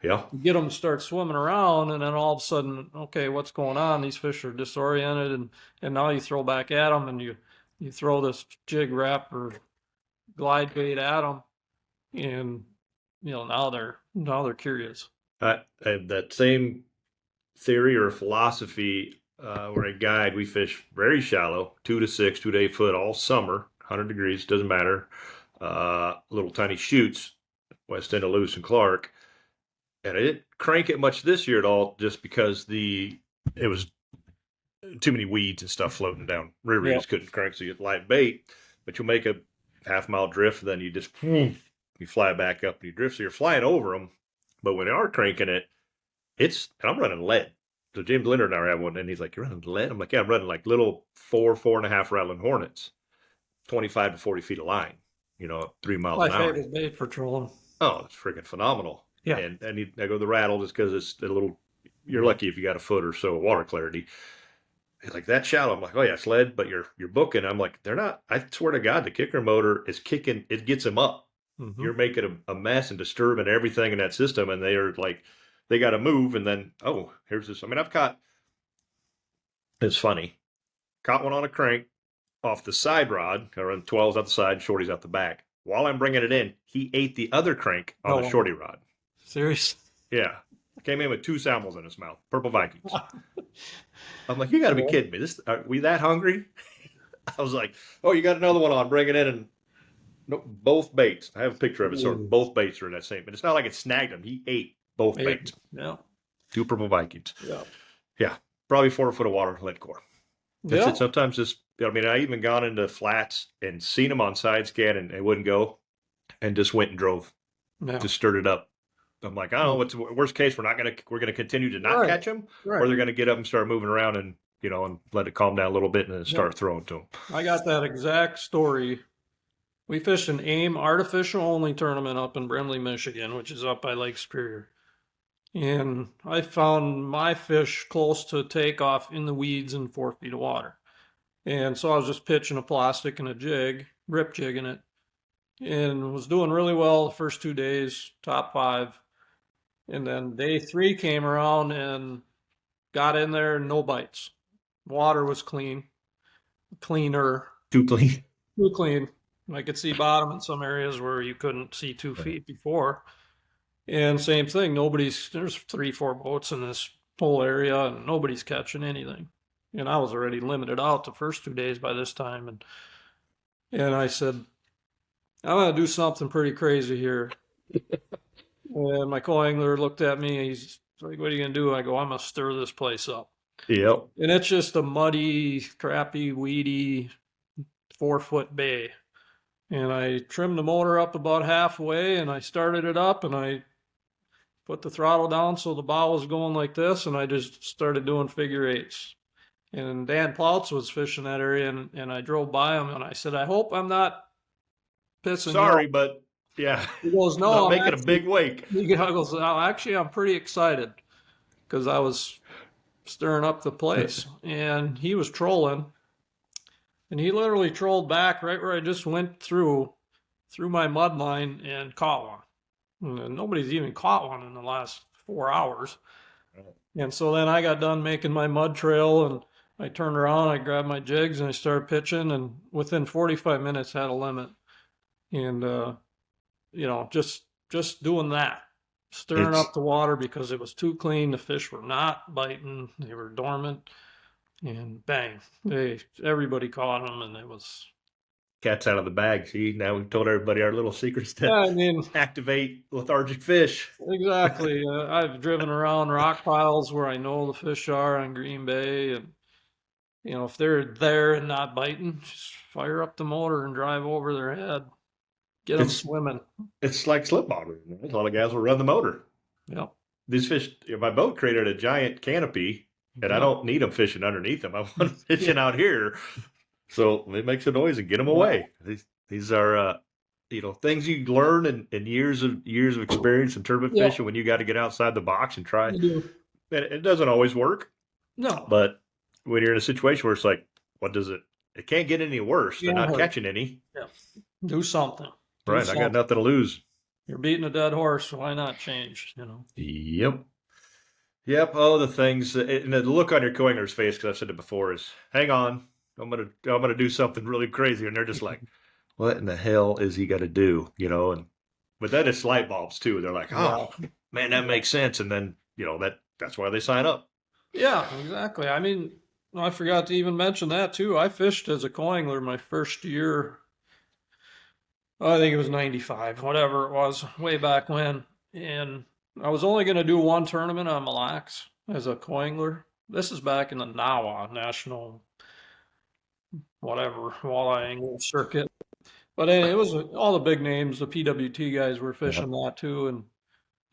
yeah. get them to start swimming around, and then all of a sudden, okay, what's going on? These fish are disoriented, and now you throw back at them, and you throw this jig wrap or glide bait at them, and now they're curious. And that same theory or philosophy. We're a guide. We fish very shallow, 2 to 6, 2 to 8 foot all summer, 100 degrees, doesn't matter. Little tiny chutes, west end of Lewis and Clark. And I didn't crank it much this year at all, just because it was too many weeds and stuff floating down river. You just couldn't crank, so you get light bait. But you'll make a half-mile drift, and then you just you fly back up and you drift. So you're flying over them. But when they are cranking it, and I'm running lead. So James Linder and I have one, and he's like, "You're running lead?" I'm like, "Yeah, I'm running like little 4.5 rattling hornets, 25 to 40 feet of line, 3 miles My an hour." favorite bait for trolling. Oh, it's freaking phenomenal. Yeah. And I go the rattle just because it's a little. You're lucky if you got a foot or so of water clarity. It's like that shallow. I'm like, "Oh yeah, it's lead," but you're booking. I'm like, "They're not." I swear to God, the kicker motor is kicking. It gets them up. Mm-hmm. You're making a mess and disturbing everything in that system, and they are like, they got to move. And then, here's this. I mean, I've caught. It's funny. Caught one on a crank off the side rod. I run 12s out the side, shorties out the back. While I'm bringing it in, he ate the other crank on the shorty rod. Serious? Yeah. Came in with 2 salmons in his mouth. Purple Vikings. I'm like, "You got to be kidding me. Are we that hungry?" I was like, "Oh, you got another one on. Bring it in." And no, both baits. I have a picture of it. So both baits are in that same. But it's not like it snagged him. He ate both baits. Yeah. 2 Purple Vikings. Yeah. Yeah. Probably 4 foot of water lead core. That's it. Sometimes I even gone into flats and seen them on side scan and they wouldn't go, and just went and drove. Yeah. Just stirred it up. I'm like, I don't know what's the worst case. We're gonna continue to not catch them, or they're gonna get up and start moving around and and let it calm down a little bit and then start throwing to them. I got that exact story. We fished an AIM artificial only tournament up in Brimley, Michigan, which is up by Lake Superior. And I found my fish close to takeoff in the weeds in 4 feet of water. And so I was just pitching a plastic and a jig, rip jigging it, and was doing really well the first 2 days, top 5. And then day 3 came around and got in there, no bites. Water was cleaner. Too clean. Too clean. I could see bottom in some areas where you couldn't see 2 feet before. And same thing, there's 3, 4 boats in this whole area and nobody's catching anything. And I was already limited out the first 2 days by this time. And I said, I'm going to do something pretty crazy here. And my co-angler looked at me. He's like, what are you going to do? I go, I'm going to stir this place up. Yep. And it's just a muddy, crappy, weedy 4-foot bay. And I trimmed the motor up about halfway and I started it up and I put the throttle down so the bow was going like this and I just started doing figure eights. And Dan Ploutz was fishing that area and I drove by him and I said, I hope I'm not pissing Sorry, you off. but yeah. He goes, no, Not I'm making a actually, big wake. he goes, "No, actually, I'm pretty excited because I was stirring up the place. And he was trolling. And he literally trolled back right where I just went through my mud line and caught one. And nobody's even caught one in the last 4 hours. And so then I got done making my mud trail and I turned around, I grabbed my jigs and I started pitching and within 45 minutes had a limit. And, just doing that, stirring It's up the water because it was too clean. The fish were not biting. They were dormant and bang, everybody caught them and it was, cat's out of the bag. See, now we've told everybody our little secrets to yeah, I mean, activate lethargic fish. exactly. I've driven around rock piles where I know the fish are on Green Bay, and if they're there and not biting, just fire up the motor and drive over their head, get them It's swimming. it's like slip bottom. A lot of guys will run the motor. Yep. These fish, my boat created a giant canopy, and I Yep. don't need them fishing underneath them. I want them fishing out here, so it makes a noise and get them away. These are things you learn in years of experience in turbot Yep. fishing when you got to get outside the box and try. You do. And it doesn't always work, No. but when you're in a situation where it's like, what does it? It can't get any worse. They're Yeah. not catching any. Yeah. Do something. Do Right. I something. got nothing to lose. You're beating a dead horse. So why not change? Yep. Yep. Oh, the things and the look on your co-angler's face, because I've said it before, is hang on. I'm gonna do something really crazy, and they're just like, what in the hell is he gonna do? But that is light bulbs too. They're like, oh man, that makes sense, and then that's why they sign up. Yeah, exactly. I mean, I forgot to even mention that too. I fished as a co-angler my first year. I think it was 95, whatever it was, way back when. And I was only going to do one tournament on Mille Lacs as a co-angler. This is back in the NAWA, National, whatever, Walleye Angling Circuit. But it was all the big names. The PWT guys were fishing that too. And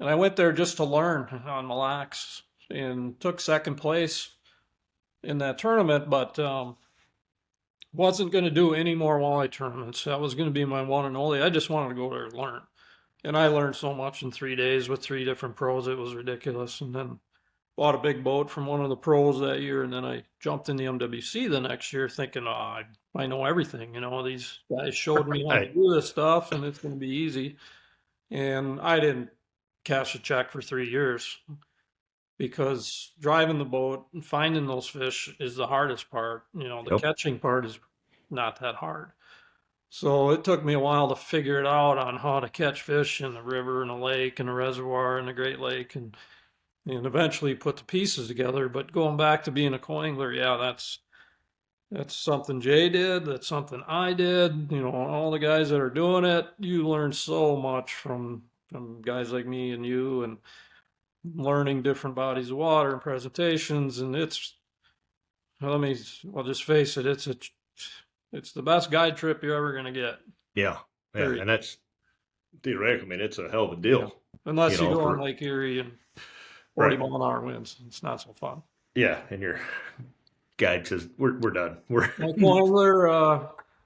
I went there just to learn on Mille Lacs and took second place in that tournament, but wasn't going to do any more walleye tournaments. That was going to be my one and only. I just wanted to go there and learn. And I learned so much in 3 days with 3 different pros. It was ridiculous. And then bought a big boat from one of the pros that year. And then I jumped in the MWC the next year thinking, I know everything. These guys showed me how to do this stuff and it's going to be easy. And I didn't cash a check for 3 years because driving the boat and finding those fish is the hardest part. The catching part is not that hard. So it took me a while to figure it out on how to catch fish in the river and the lake and the reservoir and the Great Lake and eventually put the pieces together. But going back to being a co-angler, yeah, that's something Jay did. That's something I did. All the guys that are doing it, you learn so much from guys like me and you and learning different bodies of water and presentations, and I'll just face it, it's the best guide trip you're ever going to get. Yeah, and that's theoretically, I mean, it's a hell of a deal. Yeah. Unless you go on Lake Erie and 40 mile an hour winds, it's not so fun. Yeah, and your guide says we're done. We're my co-angler,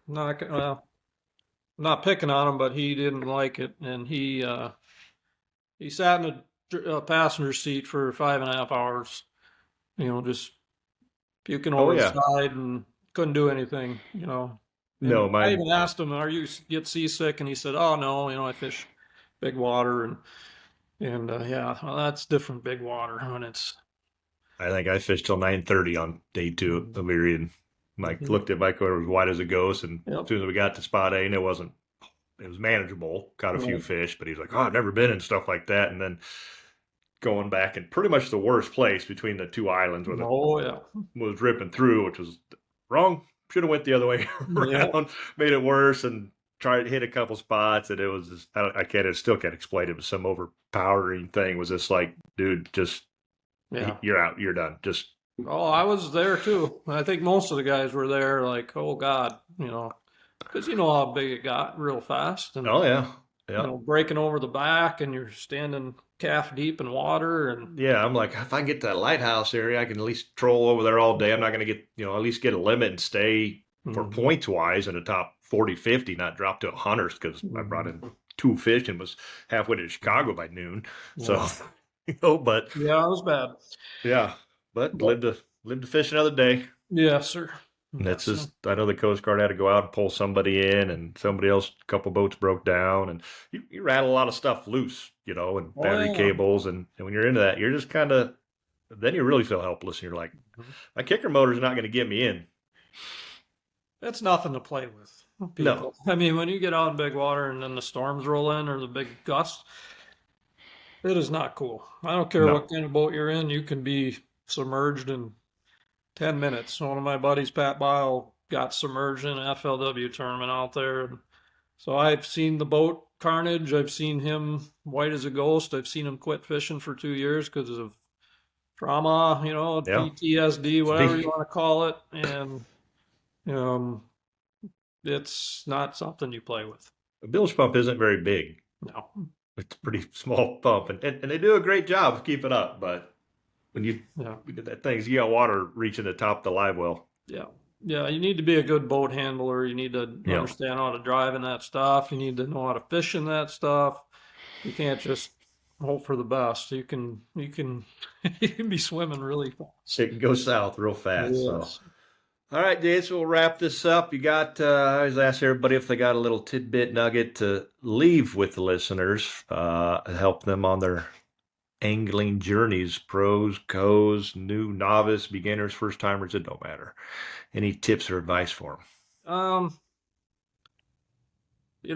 not picking on him, but he didn't like it, and he sat in a passenger seat for 5.5 hours, just puking over the side and couldn't do anything, No, I even asked him, "Are you get seasick?" And he said, "Oh no, I fish big water and yeah, well, that's different big water when it's." I think I fished till 9:30 on day 2 of Erie, and looked at my quarter as wide as a ghost, and as soon as we got to spot A, and it wasn't it was manageable. Caught a few Right. fish, but he's like, "Oh, I've never been in stuff like that." And then going back in pretty much the worst place between the two islands where the Oh yeah. was ripping through, which was wrong. Should have went the other way Yeah. around. Made it worse and tried to hit a couple spots, and it was just, I still can't explain it. It was some overpowering thing. It was just like, dude, just Yeah. you're out, you're done. Just Oh, I was there too. I think most of the guys were there, like, oh God, because you know how big it got real fast, and oh yeah, yeah. breaking over the back, and you're standing calf deep in water, and Yeah, I'm like, if I get to that lighthouse area, I can at least troll over there all day. I'm not going to get, at least get a limit and stay for Mhm. points wise in the top 40, 50, not drop to 100 because I brought in 2 fish and was halfway to Chicago by noon. So, but Yeah, it was bad. yeah, but But live to fish another day. yeah, sir. And that's Yes, sir. just, I know the Coast Guard had to go out and pull somebody in, and somebody else, a couple boats broke down, and you rattle a lot of stuff loose, and Oh battery yeah. cables. And when you're into that, you're just kind of, then you really feel helpless. And you're like, Mhm. my kicker motor's not going to get me in. It's nothing to play with, No. people. I mean, when you get out in big water and then the storms roll in or the big gusts, it is not cool. I don't care No. what kind of boat you're in, you can be submerged in 10 minutes. One of my buddies, Pat Bile, got submerged in an FLW tournament out there. So I've seen the boat carnage. I've seen him white as a ghost. I've seen him quit fishing for 2 years because of trauma, Yeah. PTSD, whatever you want to call it. And um, it's not something you play with. A bilge pump isn't very big. No. It's a pretty small pump, and they do a great job of keeping up. But when you Yeah. did that thing, you got water reaching the top of the live well. Yeah. Yeah. You need to be a good boat handler. You need to Yeah. understand how to drive in that stuff. You need to know how to fish in that stuff. You can't just hope for the best. You can you can be swimming really fast. It can go south real fast. So. Yes. All right, Jason, we'll wrap this up. You got, I always ask everybody if they got a little tidbit nugget to leave with the listeners, help them on their angling journeys, pros, co's, new, novice, beginners, first timers, it don't matter. Any tips or advice for them?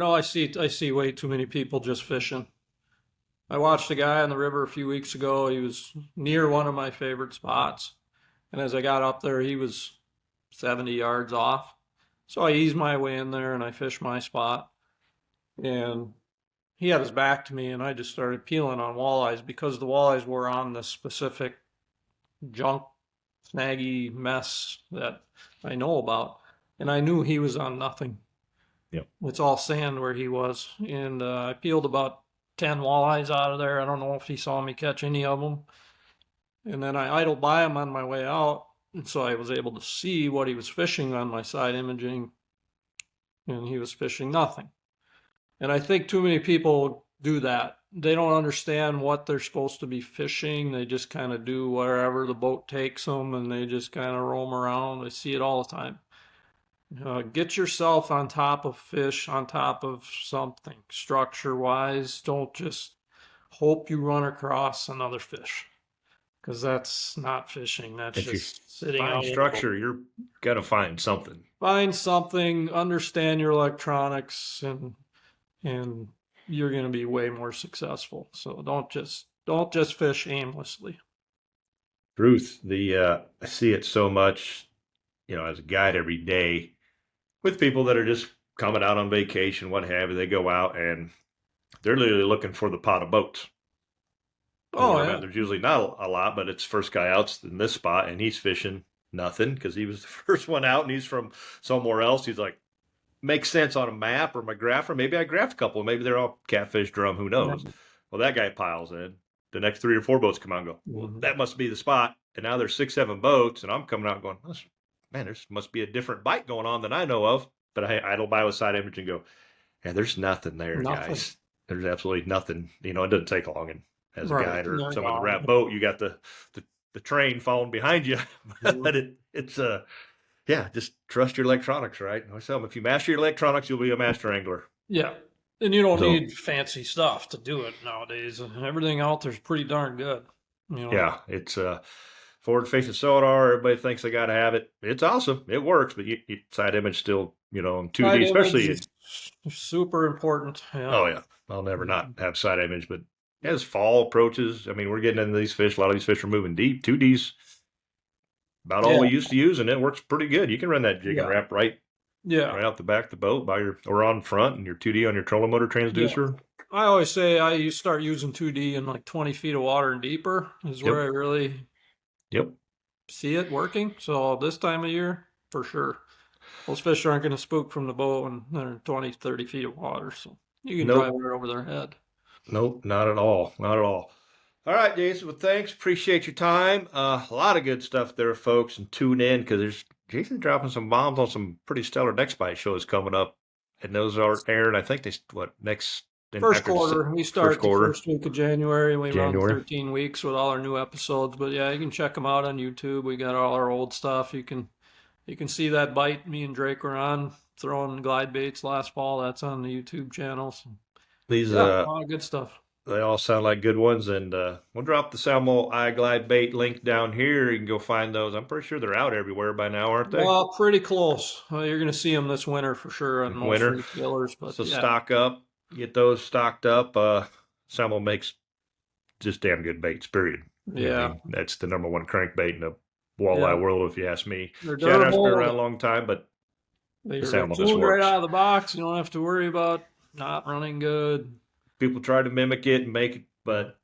I see way too many people just fishing. I watched a guy on the river a few weeks ago. He was near one of my favorite spots. And as I got up there, he was 70 yards off. So I eased my way in there and I fished my spot. And he had his back to me, and I just started peeling on walleyes because the walleyes were on the specific junk, snaggy mess that I know about. And I knew he was on nothing. Yep. It's all sand where he was. And I peeled about 10 walleyes out of there. I don't know if he saw me catch any of them. And then I idled by him on my way out. And so I was able to see what he was fishing on my side imaging. And he was fishing nothing. And I think too many people do that. They don't understand what they're supposed to be fishing. They just kind of do wherever the boat takes them, and they just kind of roam around. I see it all the time. Get yourself on top of fish, on top of something structure wise. Don't just hope you run across another fish, because that's not fishing. That's If you just sitting find out in the structure, you're going to find something. Find something, understand your electronics, and you're going to be way more successful. So don't just fish aimlessly. Truth. I see it so much, as a guide every day with people that are just coming out on vacation, what have you. They go out and they're literally looking for the pot of boats. Oh yeah. There's usually not a lot, but it's first guy out in this spot, and he's fishing nothing because he was the first one out, and he's from somewhere else. He's like, makes sense on a map or my graph, or maybe I graphed a couple. Maybe they're all catfish, drum, who knows? Yeah. Well, that guy piles in. The next 3 or 4 boats come out and go, well, that must be the spot. And now there's 6, 7 boats, and I'm coming out going, man, there must be a different bite going on than I know of. But I idle by with side image and go, yeah, there's nothing there, guys. There's absolutely nothing. It doesn't take long. And as a guide or someone to wrap boat, you got the train following behind you. But it's just trust your electronics, right? I tell them, if you master your electronics, you'll be a master angler. Yeah. And you don't need fancy stuff to do it nowadays. Everything out there's pretty darn good. Yeah, it's forward-facing sonar. Everybody thinks they got to have it. It's awesome. It works, but side image still you know, and Side 2D, especially. image is super important. Yeah. Oh yeah, I'll never not have side image. But as fall approaches, I mean, we're getting into these fish. A lot of these fish are moving deep. 2D's about all Yeah. we used to use, and it works pretty good. You can run that jig and Yeah. wrap right out the back of the boat by your or on front, and your 2D on your trolling motor transducer. I always say you start using 2D in like 20 feet of water and deeper is where I really see it working. So this time of year, for sure. Those fish aren't going to spook from the boat when they're 20, 30 feet of water. So you can drive right over their head. Nope, not at all. Not at all. All right, Jason. Well, thanks. Appreciate your time. A lot of good stuff there, folks, and tune in because there's Jason's dropping some bombs on some pretty stellar next bite shows coming up, and those are airing. I think next first quarter. We start the first week of January. We run 13 weeks with all our new episodes. But yeah, you can check them out on YouTube. We got all our old stuff. You can see that bite me and Drake were on throwing glide baits last fall. That's on the YouTube channel. So, these a lot of good stuff. They all sound like good ones, and we'll drop the Salmo iGlide bait link down here. You can go find those. I'm pretty sure they're out everywhere by now, aren't they? Well, pretty close. You're going to see them this winter for sure on most retailers. But so stock up, get those stocked up. Salmo makes just damn good baits, period. Yeah. I mean, that's the number one crankbait in the walleye world, if you ask me. They're Shadow's been around a long time, but the Salmo just works. Right out of the box. You don't have to worry about not running good. People try to mimic it and make it, but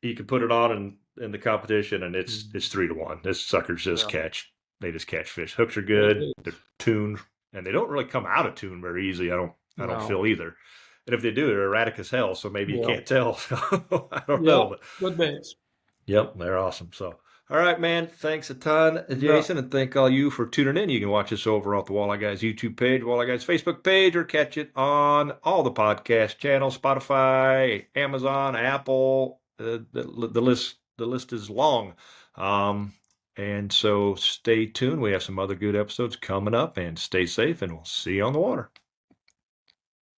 you can put it on in the competition, and it's 3-1. This suckers just catch fish. Hooks are good. They're tuned, and they don't really come out of tune very easy. I don't feel either. And if they do, they're erratic as hell. So maybe you can't tell. I don't know. But good baits. Yep, they're awesome. So. All right, man. Thanks a ton, Jason, and thank all you for tuning in. You can watch us over at the Walleye Guys YouTube page, Walleye Guys Facebook page, or catch it on all the podcast channels, Spotify, Amazon, Apple. The list is long. And so stay tuned. We have some other good episodes coming up, and stay safe, and we'll see you on the water.